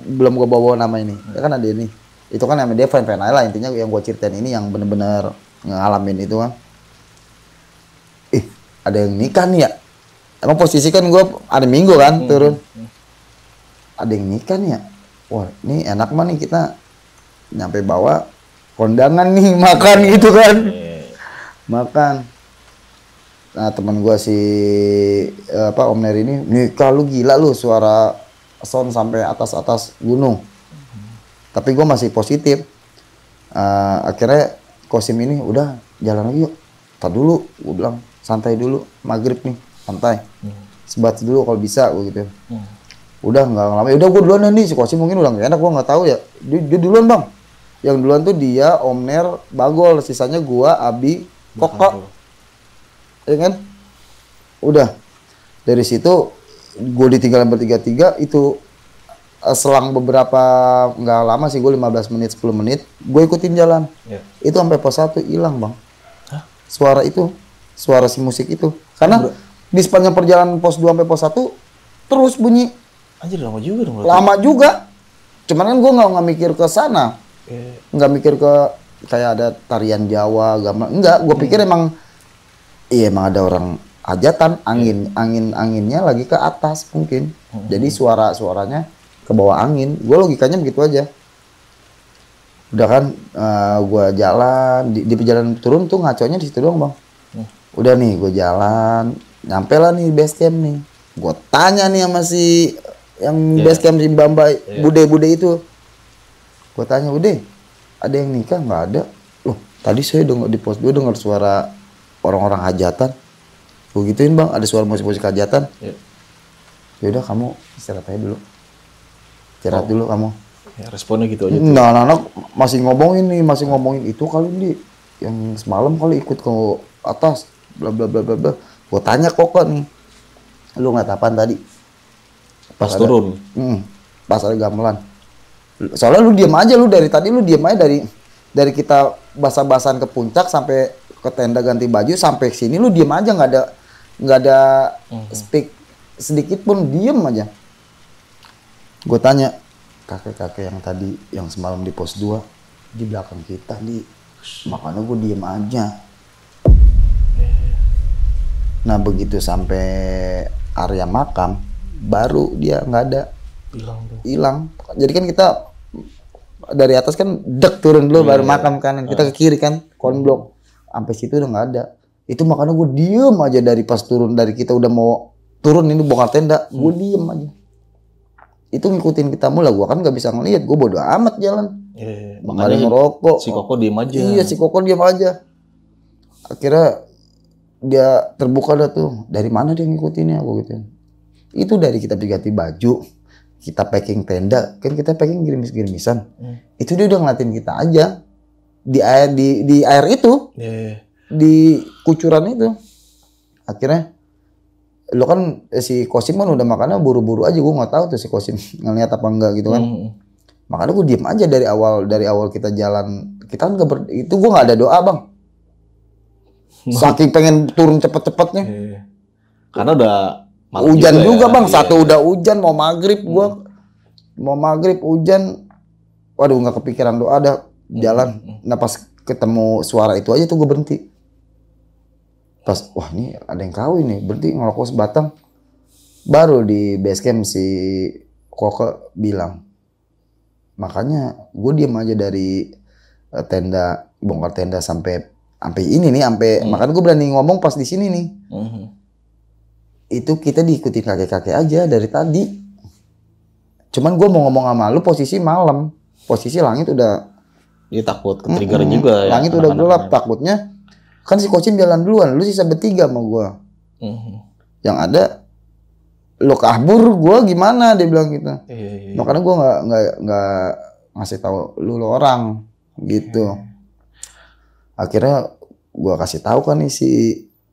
belum gue bawa nama ini. Ya kan ada ini. Itu kan namanya dia fan lah, intinya yang gue ceritain ini yang bener-bener ngalamin itu kan. Ada yang nikah nih ya. Emang posisi kan gue ada minggu kan turun. Ada yang nikah nih ya. Wah, ini enak mah nih, kita nyampe bawa kondangan nih, makan gitu kan. Makan. Nah, teman gua si Om Neri ini, nikah lu gila lu, suara sound sampai atas gunung. Tapi gue masih positif. Akhirnya Kosim ini udah jalan lagi yuk. Tar dulu, gue bilang santai dulu, maghrib nih, santai. Sebat dulu kalau bisa, gue gitu. Udah nggak lama, udah gue duluan nih. Si Kosim mungkin udah nggak enak, gue nggak tahu ya. Dia duluan bang. Yang duluan tuh dia, Omner, Bagol, sisanya gue, Abi, Koko, ya kan? Udah dari situ gue ditinggalin bertiga-tiga itu. Selang beberapa nggak lama sih, gue 15 menit 10 menit gue ikutin jalan. Itu sampai pos 1 hilang bang. Suara itu, suara si musik itu karena di sepanjang perjalanan pos 2 sampai pos 1 terus bunyi. Anjir lama juga dong. Lama juga, cuman kan gue nggak mikir ke sana, nggak mikir ke kayak ada tarian Jawa gamelan, enggak. Gue pikir emang iya emang ada orang hajatan, anginnya lagi ke atas mungkin. Jadi suaranya ke bawah angin. Gue logikanya begitu aja. Udah kan, gue jalan di perjalanan turun tuh ngaconya di situ doang bang. Udah nih gue jalan, nyampe lah nih base camp nih. Gue tanya nih sama si yang base camp si Bamba, bude itu. Gue tanya, Bude, ada yang nikah? Nggak ada. Loh, tadi saya dengar di pos 2 dengar suara orang-orang hajatan. Gue gituin bang, ada suara musik-musik hajatan. Yaudah kamu istirahat aja dulu. Istirahat dulu kamu. Ya, responnya gitu aja. Nah, anak masih ngomongin itu kali ini yang semalam kali ikut ke atas, bla bla bla bla bla. Gue tanya Koko nih, lu ngeliat apaan tadi? Pas turun. Pas ada gamelan. Soalnya lu diam aja, lu dari tadi lu diam aja dari kita basah-basahan ke puncak sampai ke tenda ganti baju sampai sini lu diam aja, nggak ada speak sedikit pun, diam aja. Gue tanya, kakek-kakek yang tadi yang semalam di pos 2 di belakang kita di, makanya gue diem aja. Nah begitu sampai area makam baru dia nggak ada, hilang. Jadi kan kita dari atas kan turun dulu baru makam kanan, kita ke kiri kan konblok, sampai situ udah nggak ada. Itu makanya gue diem aja dari pas turun, dari kita udah mau turun ini bongkar tenda, gue diem aja. Itu ngikutin kita mula, gua kan nggak bisa ngelihat, gua bodo amat jalan. Makanya ngerokok. Si Koko diem aja. Iya, si Koko diem aja. Akhirnya dia terbuka dah tuh. Dari mana dia ngikutinnya, gua gituin. Itu dari kita ganti baju, kita packing tenda, kan kita packing gerimis-gerimisan. Itu dia udah ngeliatin kita aja di air itu, di kucuran itu. Akhirnya lo kan si Kosim kan udah makannya buru-buru aja, gue nggak tahu tuh si Kosim ngeliat apa enggak gitu kan. Makanya gue diem aja dari awal kita jalan, kita kan itu gue nggak ada doa bang, saking pengen turun cepet-cepetnya. Karena udah hujan juga bang, satu udah hujan mau maghrib, gue mau maghrib hujan, waduh nggak kepikiran doa, ada jalan. Nah pas ketemu suara itu aja tuh gue berhenti. Pas, wah ini ada yang kawin nih, berarti ngerokok sebatang. Baru di base camp si Koko bilang, makanya gue diem aja dari tenda, bongkar tenda sampai ini nih, makanya gue berani ngomong pas di sini nih. Itu kita diikuti kakek-kakek aja dari tadi. Cuman gue mau ngomong sama lu posisi malam, posisi langit udah. Dia takut ke-trigger juga ya. Langit udah gelap, takutnya. Kan si Kosim jalan duluan, lu sisa bertiga sama gue. Yang ada lo kabur, gue gimana, dia bilang gitu. Makanya gue nggak ngasih tahu lu orang gitu. Akhirnya gue kasih tahu kan nih si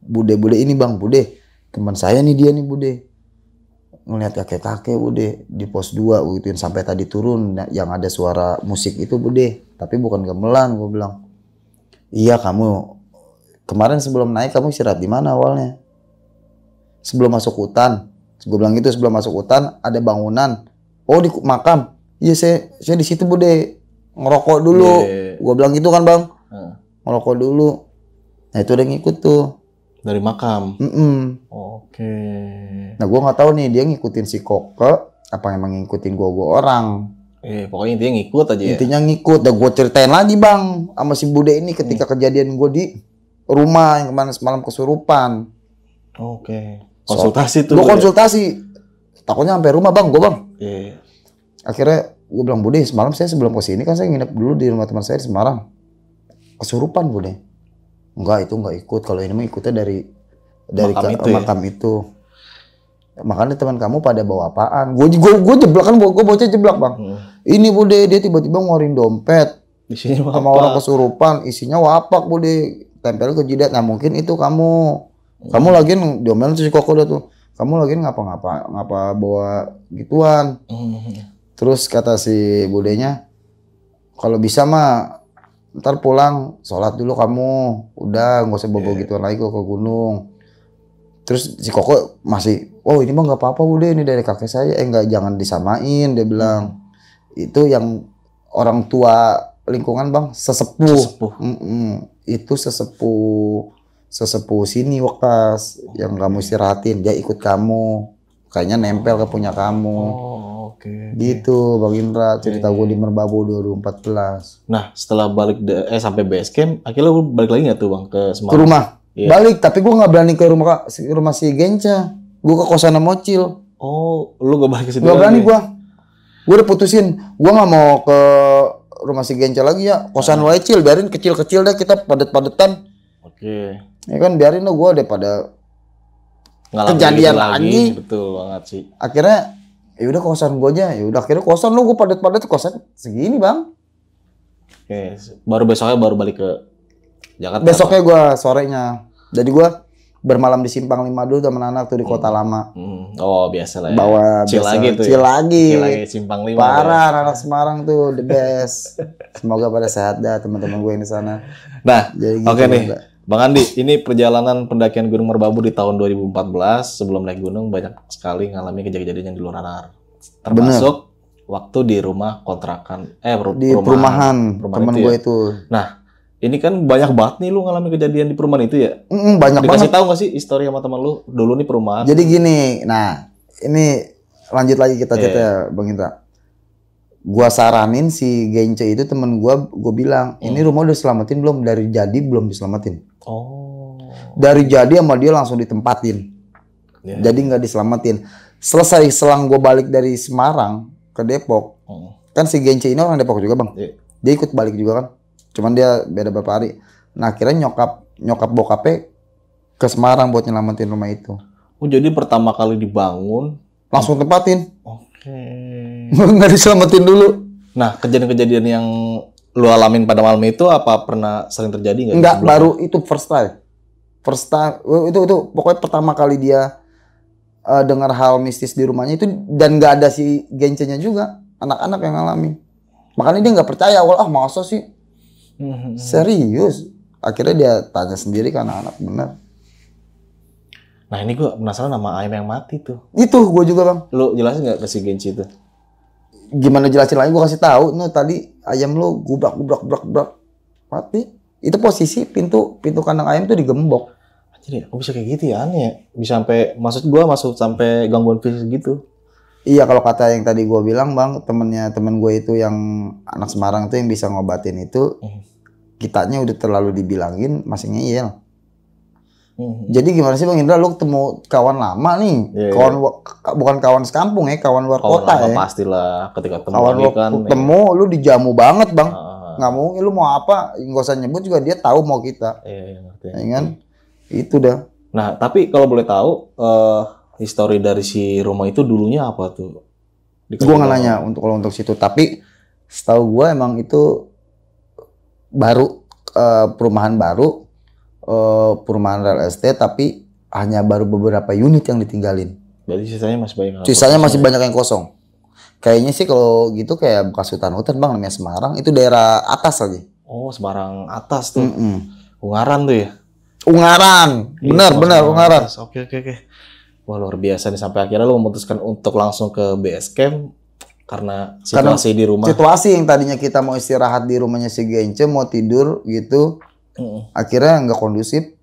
Bude ini, bang Bude, teman saya nih, dia nih Bude, ngeliat kakek-kakek Bude di pos 2 gituin sampai tadi turun yang ada suara musik itu Bude, tapi bukan gamelan. Gue bilang, iya kamu kemarin sebelum naik kamu istirahat di mana awalnya? Sebelum masuk hutan. Gue bilang gitu, sebelum masuk hutan ada bangunan. Oh di makam. Iya saya di situ Bude, ngerokok dulu. Gue bilang gitu kan bang, ngerokok dulu. Nah itu udah ngikut tuh dari makam. Oke. Nah gue nggak tahu nih dia ngikutin si Koko apa emang ngikutin gue orang. Pokoknya intinya ngikut aja. Intinya ngikut. Dan gue ceritain lagi bang sama si Bude ini ketika kejadian gue di rumah yang kemarin semalam kesurupan. Konsultasi tuh. Gue konsultasi. takutnya sampai rumah bang, gue bang. Iya. Akhirnya gue bilang, Bude, semalam saya sebelum kesini kan saya nginep dulu di rumah teman saya di Semarang. Kesurupan, Bude. Enggak, itu enggak ikut. Kalau ini mah ikutnya dari makam itu. Makanya teman kamu pada bawa apaan? Gue jeblak kan, gue bocah jeblak bang. Ini Bude, dia tiba-tiba ngeluarin dompet. Isinya sama orang kesurupan, isinya wapak Bude, tempel ke jidat. Nah mungkin itu kamu lagi diomelin si Koko udah tuh. Kamu lagi ngapa bawa gituan. Terus kata si budenya, kalau bisa mah ntar pulang sholat dulu kamu, udah nggak usah bawa gituan lagi ke gunung. Terus si Koko masih, oh ini mah nggak apa-apa Bude, ini dari kakek saya, enggak, jangan disamain, dia bilang. Itu yang orang tua lingkungan bang, sesepuh. Itu sesepuh sini Wakas, yang kamu istirahatin, dia ikut kamu, kayaknya nempel ke punya kamu. Gitu Bang Indra, cerita gue di Merbabu 2014. Nah setelah balik sampai base camp, akhirnya lu balik lagi nggak tuh bang ke Semarang? Ke rumah. Balik, tapi gue nggak berani ke rumah si Genca. Gue ke kosan Mocil. Oh, lu gak balik ke situ? Gak berani gue. Gue udah putusin, gue nggak mau ke rumah si Genca lagi ya. Kosan Wecil, biarin kecil-kecil dah, kita padet-padetan. Oke. Ya kan biarin lah, gue daripada kejadian lagi. Betul banget sih. Akhirnya ya udah kosan gue aja. Ya udah akhirnya kosan lo, gue padet-padet kosan segini bang. Oke. Baru besoknya baru balik ke Jakarta. Besoknya gue sorenya. Jadi gue bermalam di Simpang 5 dulu teman anak tuh di Kota Lama. Oh biasa lah ya. Bawa chill lagi tuh. Chill lagi. Simpang 5. Parah ya. Anak Semarang tuh the best. Semoga pada sehat dah teman-teman gue yang di sana. Nah, gitu oke nih. Bang Andi, ini perjalanan pendakian Gunung Merbabu di tahun 2014. Sebelum naik gunung banyak sekali ngalami kejadian yang di luar nalar. Termasuk waktu di rumah kontrakan, di perumahan teman gue itu. Nah, ini kan banyak banget nih lu ngalami kejadian di perumahan itu ya? Banyak banget. Dikasih tahu nggak sih histori sama teman lu dulu nih perumahan? Jadi gini, nah ini lanjut lagi kita cerita Bang Indra. Gua saranin si Gence itu temen gua bilang, ini rumah udah selamatin belum? Dari jadi belum diselamatin. Oh. Dari jadi sama dia langsung ditempatin. Jadi nggak diselamatin. Selesai selang gua balik dari Semarang ke Depok, kan si Gence ini orang Depok juga bang. Dia ikut balik juga kan. Cuman dia beda beberapa hari. Nah akhirnya nyokap bokapnya ke Semarang buat nyelamatin rumah itu. Oh jadi pertama kali dibangun langsung tempatin. Oke. Nggak diselamatin dulu. Nah kejadian-kejadian yang lu alamin pada malam itu apa pernah sering terjadi nggak? Nggak, baru itu first time. Itu pokoknya pertama kali dia dengar hal mistis di rumahnya itu, dan nggak ada si Gencenya juga, anak-anak yang ngalamin. Makanya dia nggak percaya awal, masa sih? Serius. Akhirnya dia tanya sendiri ke anak-anak, bener. Nah ini gue penasaran sama ayam yang mati tuh. Itu gue juga bang. Lu jelasin nggak ke si Genci itu? Gimana jelasin lagi, gue kasih tahu. No tadi ayam lu gubrak mati. Itu posisi pintu kandang ayam tuh digembok. Jadi kok bisa kayak gitu ya, aneh ya? Bisa sampai, maksud gue masuk sampai gangguan fisik gitu. Iya, kalau kata yang tadi gue bilang bang, temen gue itu yang anak Semarang tuh yang bisa ngobatin itu, kitanya udah terlalu dibilangin masih ngeyel. Jadi gimana sih Bang Indra, lu ketemu kawan lama nih, bukan kawan sekampung ya, kawan luar kota ya. Pastilah, ketika ketemu kawan kan, ketemu lu dijamu banget bang, nggak mungkin lu mau apa, nggak usah nyebut juga dia tahu mau kita. Iya, ngerti. Ya kan? Itu dah. Nah tapi kalau boleh tahu, histori dari si rumah itu dulunya apa tuh? Gue nggak nanya kalau untuk situ, tapi setahu gue emang itu baru perumahan baru. Perumahan real estate, tapi hanya baru beberapa unit yang ditinggalin. Jadi sisanya masih banyak. Sisanya masih banyak yang kosong. Kayaknya sih kalau gitu kayak bekas hutan-hutan bang, namanya Semarang. Itu daerah atas lagi. Oh Semarang atas tuh. Ungaran tuh ya? Ungaran, benar Ungaran. Oke. Wah luar biasa nih, sampai akhirnya lo memutuskan untuk langsung ke base camp karena situasi di rumah. Situasi yang tadinya kita mau istirahat di rumahnya si Gence, mau tidur gitu. Akhirnya nggak kondusif,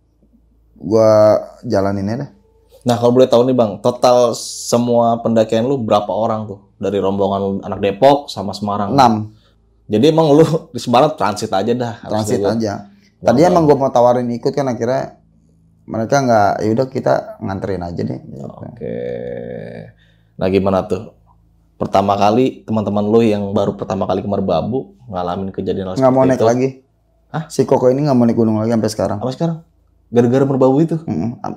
gua jalanin aja. Nah kalau boleh tahu nih bang, total semua pendakian lu berapa orang tuh dari rombongan anak Depok sama Semarang? 6. Jadi emang lu di Semarang transit aja dah? Transit aja. Tadi emang gua mau tawarin ikut kan, akhirnya mereka nggak, yaudah kita nganterin aja deh. Gitu. Oke. Nah gimana tuh? Pertama kali teman-teman lo yang baru pertama kali ke Merbabu ngalamin kejadian Nggak mau naik itu. lagi. Hah? Si Koko ini nggak mau naik gunung lagi sampai sekarang. Apa sekarang? Gara-gara Merbabu itu?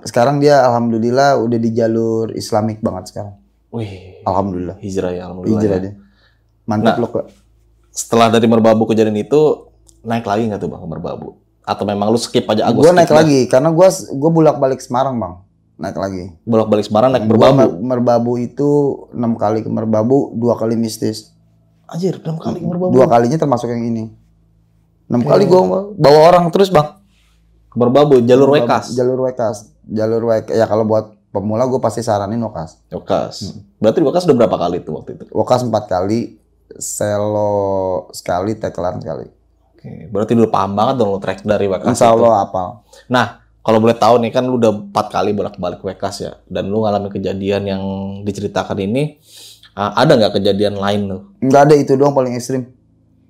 Sekarang dia alhamdulillah udah di jalur Islamik banget sekarang. Wih. Alhamdulillah. Hijrah ya, alhamdulillah. Hijrah Ya. dia. Mantap Nah, loh Kak. Setelah dari Merbabu kejadian itu naik lagi nggak tuh bang ke Merbabu? Atau memang lu skip aja? Gue naik lagi karena gue bolak-balik Semarang bang. Naik lagi. Bolak-balik Semarang naik Gua Merbabu. Merbabu itu 6 kali ke Merbabu, 2 kali mistis. Anjir, 6 kali ke Merbabu. 2 kalinya termasuk yang ini. 6 kali gue bawa orang terus bang. Ke Merbabu, jalur Wekas. Jalur Wekas. Jalur Wekas. Ya kalau buat pemula gue pasti saranin Wekas. Wekas. Berarti di Wekas udah berapa kali tuh waktu itu? Wekas 4 kali, Selo sekali, Teklan sekali. Oke, berarti udah paham banget dong lu trek dari Wekas. Insya Allah hafal. Nah, kalau boleh tahu nih kan lu udah 4 kali bolak-balik Wekas ya, dan lu ngalamin kejadian yang diceritakan ini, ada nggak kejadian lain lu? Nggak ada, itu doang paling ekstrim.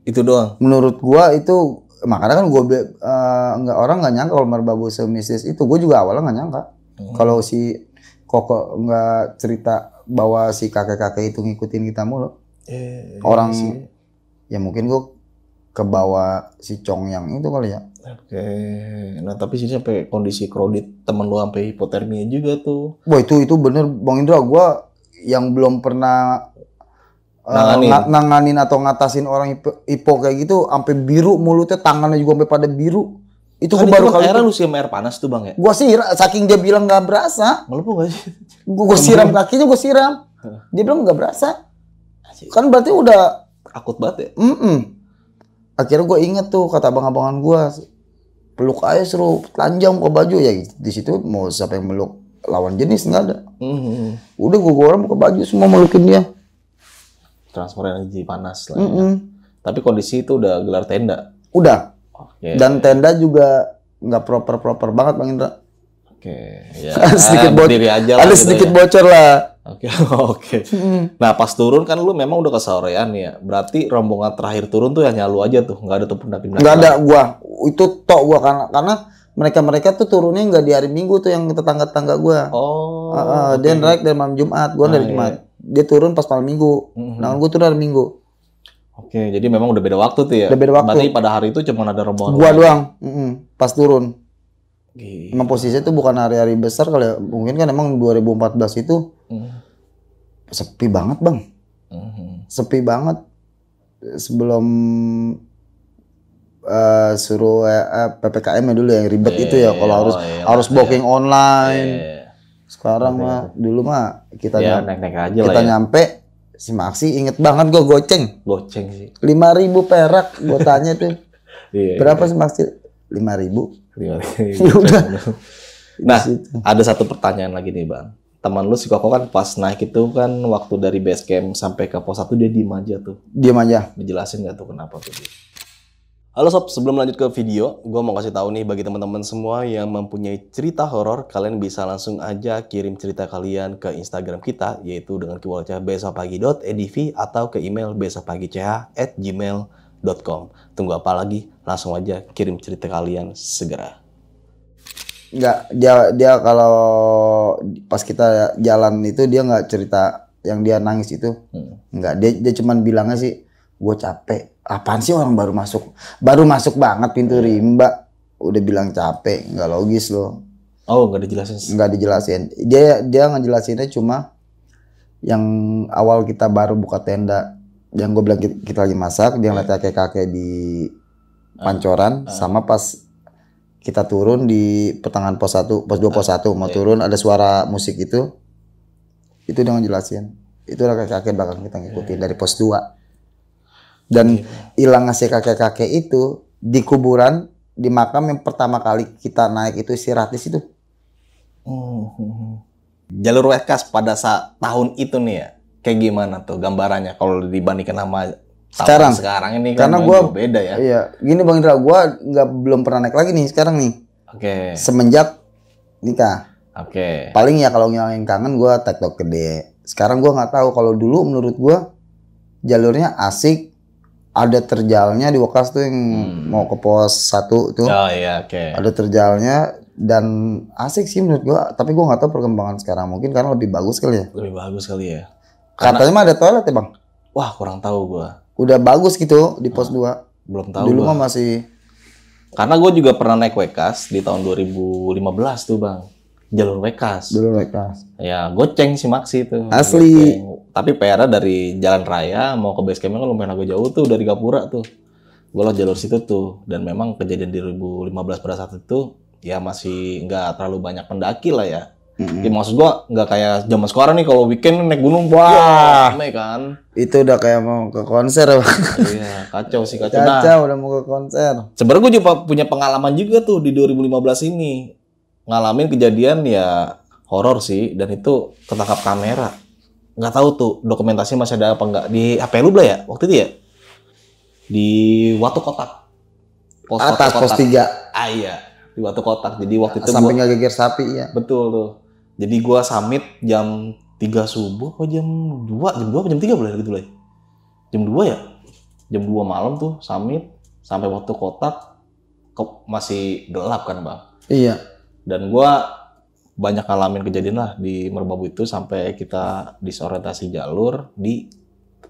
Itu doang. Menurut gua itu makanya kan nggak orang nggak nyangka kalau Merbabu semistis itu. Gue juga awalnya nggak nyangka kalau si Koko nggak cerita bahwa si kakek-kakek itu ngikutin kita mulu. Orang ya mungkin gua kebawa si Cong yang itu kali ya. Oke. Nah tapi sini sampai kondisi kredit temen lu sampai hipotermia juga tuh. Wah itu bener Bang Indra, gua yang belum pernah nanganin atau ngatasin orang hipo kayak gitu sampai biru mulutnya, tangannya juga sampai pada biru. Itu Kan gua baru kali airnya lu siram air panas tuh bang ya? gua siram, saking dia bilang nggak berasa. Melepuh gak sih? Gua siram kakinya, gua siram. Dia bilang nggak berasa. Kan berarti udah Akut banget ya? Akhirnya gue inget tuh kata abang-abangan gue, peluk aja suruh telanjang buka baju ya. Di situ mau siapa yang meluk lawan jenis nggak ada. Udah gue orang buka baju semua melukin dia. Transfer energi panas lah. Ya. Tapi kondisi itu udah gelar tenda. Udah. Oke. Dan tenda juga nggak proper banget Bang Indra. Oke. Ya. sedikit berdiri aja lah. Ada gitu sedikit ya. bocor lah. Oke. Oke. Nah pas turun kan lu memang udah kesorean ya. Berarti rombongan terakhir turun tuh hanya lu aja tuh, nggak ada tuh pendamping. Nggak ada gua. Itu tok gua karena mereka tuh turunnya nggak di hari Minggu tuh yang tetangga-tetangga gua. Oh. Dia naik dari malam Jumat, gua dari Jumat. Dia turun pas malam Minggu. Nah, gua turun hari Minggu. Oke, jadi memang udah beda waktu tuh ya. Udah beda waktu. Berarti pada hari itu cuma ada rombongan Gua lain. doang. Pas turun. Gila. Emang posisinya itu bukan hari-hari besar kali ya. Mungkin kan emang 2014 itu sepi banget bang. Sepi banget. Sebelum suruh PPKM ya dulu yang ribet itu ya. Kalau harus booking online. Sekarang mah dulu mah kita naik-naik aja kita lah ya. nyampe si Maxi inget banget gue goceng. Goceng sih. 5.000 perak. Gue tanya tuh. Berapa sih Maxi? 5.000. Udah. Nah, ada satu pertanyaan lagi nih bang. Teman lu si Koko kan pas naik itu kan waktu dari base camp sampai ke pos 1 dia diem aja tuh. Diam aja. Dijelasin nggak tuh kenapa tuh dia? Halo sob, sebelum lanjut ke video, gue mau kasih tahu nih bagi teman-teman semua yang mempunyai cerita horor, kalian bisa langsung aja kirim cerita kalian ke Instagram kita, yaitu dengan keyword besokpagi.edv atau ke email besokpagi.ch@gmail.com. Tunggu apa lagi? Langsung aja kirim cerita kalian segera. Enggak, dia kalau pas kita jalan itu dia nggak cerita yang dia nangis itu. Enggak, dia cuman bilangnya sih, gue capek. Apaan sih orang baru masuk banget pintu rimba, udah bilang capek, nggak logis loh. Oh, nggak dijelasin? Nggak dijelasin. Dia ngejelasinnya cuma yang awal kita baru buka tenda, yang gue bilang kita lagi masak, dia ngeliat kakek-kakek di pancoran, sama pas kita turun di pertengahan pos 1, pos 2, pos 1 mau turun ada suara musik itu dia ngejelasin. Itu udah kakek-kakek belakang kita ngikutin dari pos 2. Dan hilang ngasih kakek-kakek itu di kuburan, di makam yang pertama kali kita naik itu istirahat di situ. Jalur Wekas pada saat tahun itu nih ya, kayak gimana tuh gambarannya kalau dibandingkan sama sekarang ini kan karena gua beda ya. Iya, gini Bang Indra, gua belum pernah naik lagi nih sekarang nih. Oke. Semenjak nikah. Oke. Paling ya kalau ngilangin kangen gua TikTok gede. Sekarang gua nggak tahu, kalau dulu menurut gua jalurnya asik. Ada terjalnya di Wekas tuh yang mau ke pos 1 tuh. Oh iya, oke. Ada terjalnya dan asik sih menurut gua, tapi gua nggak tahu perkembangan sekarang, mungkin karena lebih bagus kali ya. Lebih bagus kali ya. Katanya mah ada toilet ya, Bang? Wah, kurang tahu gua. Udah bagus gitu di pos 2. Belum tahu Dulu gua. mah masih Karena gue juga pernah naik Wekas di tahun 2015 tuh bang, jalur Wekas. dulu Wekas. Ya goceng si Maxi tuh. Asli. Goceng. Tapi PR dari jalan raya mau ke base campnya kan lumayan agak jauh tuh dari Gapura tuh. Gue lewat jalur situ tuh. Dan memang kejadian di 2015 pada saat itu ya masih nggak terlalu banyak pendaki lah ya. Ya, maksud gue nggak kayak zaman sekarang nih kalau weekend naik gunung, wah, rame kan. Itu udah kayak mau ke konser, Bang. Iya, kacau sih kacau. Caca udah mau ke konser. Sebenarnya gue juga punya pengalaman juga tuh di 2015 ini. Ngalamin kejadian ya horor sih, dan itu ketangkap kamera. Nggak tahu tuh dokumentasi masih ada apa nggak di HP lu Bla ya waktu itu ya? Di Watu Kotak. Atas Watu pos Kotak. 3. Ah iya, di Watu Kotak. Jadi waktu itu Sampai nggak geger sapi ya. betul tuh. Jadi gua summit jam 3 subuh apa jam 2? Jam 2 apa jam 3 boleh gitu lah. Jam 2 ya? Jam 2 malam tuh summit sampai Watu Kotak masih gelap kan, Bang. Iya. Dan gua banyak ngalamin kejadian lah di Merbabu itu sampai kita disorientasi jalur di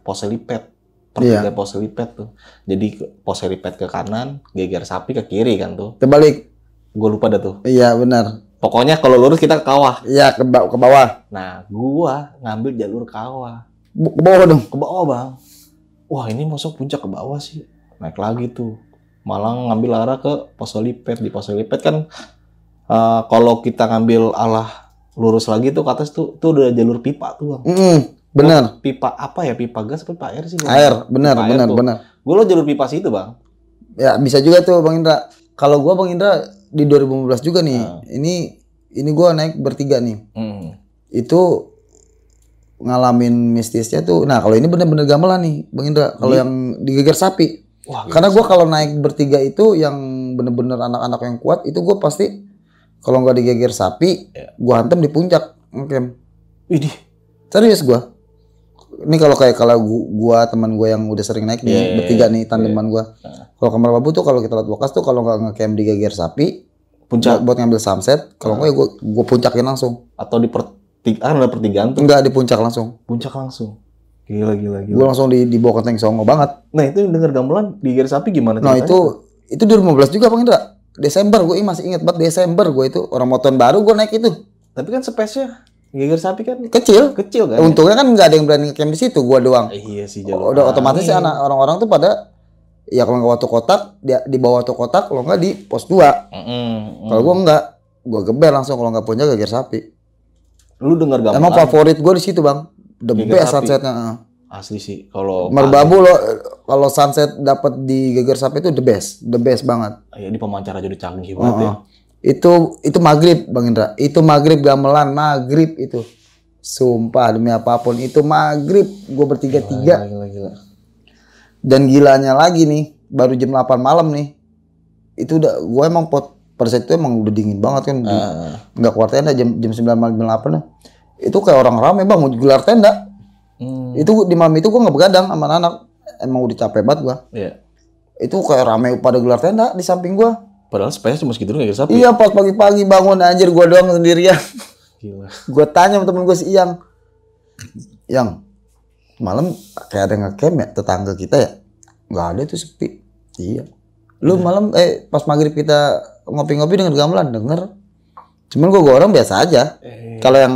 pos helipad. Pertigaan pos helipad tuh. Jadi pos helipad ke kanan, geger sapi ke kiri kan tuh. Terbalik. Gue lupa dah tuh. Iya, benar. Pokoknya kalau lurus kita ke kawah. Iya, ke bawah. Nah, gua ngambil jalur kawah. Ke bawah dong. Ke bawah, Bang. Wah, ini masuk puncak ke bawah sih. Naik lagi tuh. Malah ngambil arah ke pos helipad. Di pos helipad kan kalau kita ngambil arah lurus lagi tuh ke atas tuh udah jalur pipa tuh, Bang. Benar. Pipa apa ya? Pipa gas atau pipa air sih? Air, benar. Gue lo jalur pipa situ, Bang. Ya, bisa juga tuh Bang Indra. Kalau gua Bang Indra di 2015 juga nih. Ini gua naik bertiga nih. Itu ngalamin mistisnya tuh. Nah, kalau ini bener-bener gamelan nih, Bang Indra. Kalau yang digeger sapi. Wah, karena gua kalau naik bertiga itu yang bener-bener anak-anak yang kuat, itu gua pasti kalau nggak digeger sapi, gua hantem di puncak. Widih. Serius gua. Ini kalau gua teman gua yang udah sering naik nih, bertiga nih tandeman gua. Kalau ke Merbabu tuh kalau kita lihat Wekas tuh kalau nggak ngecamp di geger sapi, puncak buat ngambil sunset, kalau nggak ya gua puncakin langsung. Atau di pertigaan, ada pertigaan tuh. Enggak, di puncak langsung. Puncak langsung. Gila. Gua langsung dibawa ke Teng Songo banget. Nah, itu yang denger gamelan di geger sapi gimana ceritanya? Nah, itu 2015 juga Bang Indra. Desember gua masih ingat banget Desember gua itu. Orang motor baru gua naik itu. Tapi kan space-nya geger sapi kan kecil kan. Untungnya kan nggak ada yang berani ngecamp di situ, gua doang. Iya sih, udah otomatis ya orang-orang tuh pada ya kalau nggak Watu Kotak di bawah Watu Kotak, kalau nggak di pos 2. Kalau gua nggak, gua geber langsung kalau nggak punya geger sapi. Lu dengar gamelan? Emang favorit gua di situ, Bang. The best sunsetnya. Asli sih. Kalau Merbabu lo kalau sunset dapat di geger sapi itu the best banget. Iya, di pemancar aja udah canggih banget ya. Itu maghrib Bang Indra. Itu maghrib gamelan, maghrib itu. Sumpah demi apapun itu maghrib. Gue bertiga-tiga. Gila. Dan gilanya lagi nih, baru jam 8 malam nih. Itu udah, gue emang pada saat itu emang udah dingin banget kan. Nggak keluar tenda jam 9 malam, jam 8 lah. Itu kayak orang rame Bang, mau gelar tenda. Itu di malam itu gue nggak begadang sama anak. Emang udah capek banget gue. Iya. Itu kayak rame pada gelar tenda di samping gue. Padahal space cuma segitu nggak sapi. Iya, pas pagi-pagi bangun anjir gue doang sendirian. Gila. Gue tanya sama temen gue si Yang malam kayak ada ngecamp ya tetangga kita ya? Nggak ada tuh, sepi. Iya. Lu malam pas maghrib kita ngopi-ngopi dengan gamelan, denger. Cuman gue orang biasa aja. Kalau yang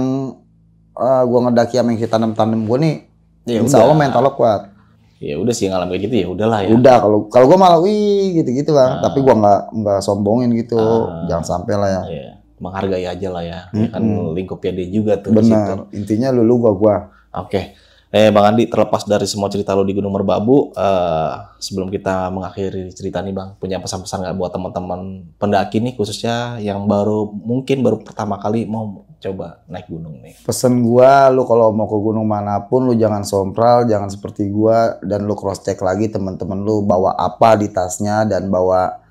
gue ngedaki sama yang si tandem gue nih, ya insya Allah mentalnya kuat. Ya udah sih ngalamin kayak gitu ya udahlah ya. Udah kalau gue malah gitu Bang. Tapi gue nggak sombongin gitu. Jangan sampai lah ya. Iya. Menghargai aja lah ya. Kan lingkupnya dia juga tuh. Benar. Intinya lu gua. Oke. Bang Andi, terlepas dari semua cerita lu di Gunung Merbabu, sebelum kita mengakhiri cerita nih Bang, punya pesan-pesan nggak buat teman-teman pendaki nih, khususnya yang mungkin baru pertama kali mau coba naik gunung nih? Pesen gua, lu kalau mau ke gunung manapun, lu jangan sompral, jangan seperti gua, dan lu cross check lagi teman-teman lu bawa apa di tasnya, dan bawa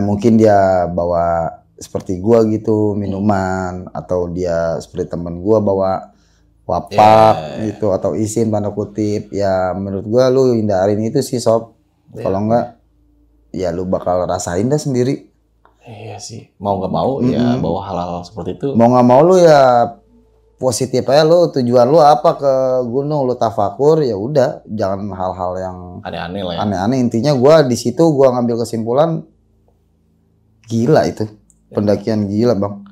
mungkin dia bawa seperti gua gitu minuman, atau dia seperti temen gua bawa wapak gitu, atau isin tanda kutip. Ya menurut gua lu hindarin itu sih sob. Kalau enggak ya lu bakal rasain dah sendiri. Iya sih, mau nggak mau ya bawa hal-hal seperti itu. Mau nggak mau lu ya positif aja lu, tujuan lu apa ke gunung, lu tafakur ya udah, jangan hal-hal yang Aneh-aneh lah ya. aneh-aneh. Intinya gua di situ gua ngambil kesimpulan gila itu. Pendakian gila, Bang.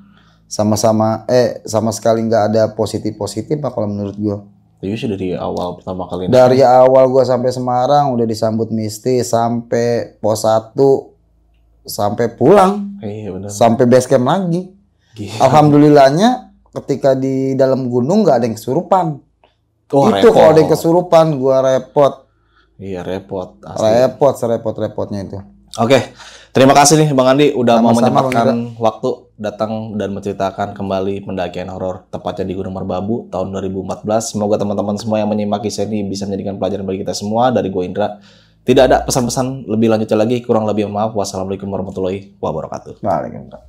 Sama sekali nggak ada positif lah kalau menurut gua. Jadi sih dari awal pertama kali Dari awal gua sampai Semarang udah disambut mistis sampai pos 1 sampai pulang, Iya benar. sampai base camp lagi. Gila. Alhamdulillahnya ketika di dalam gunung nggak ada yang kesurupan. Oh, Itu repot. kalau ada yang kesurupan gua repot. Iya repot. Asli. Repot, serepot-repotnya itu. Oke, terima kasih nih Bang Andi udah mau Sama-sama, menyempatkan waktu datang dan menceritakan kembali pendakian horor tepatnya di Gunung Merbabu tahun 2014. Semoga teman-teman semua yang menyimak kisah ini bisa menjadikan pelajaran bagi kita semua. Dari gue Indra, tidak ada pesan-pesan lebih lanjutnya lagi. Kurang lebih maaf. Wassalamualaikum warahmatullahi wabarakatuh. Waalaikumsalam.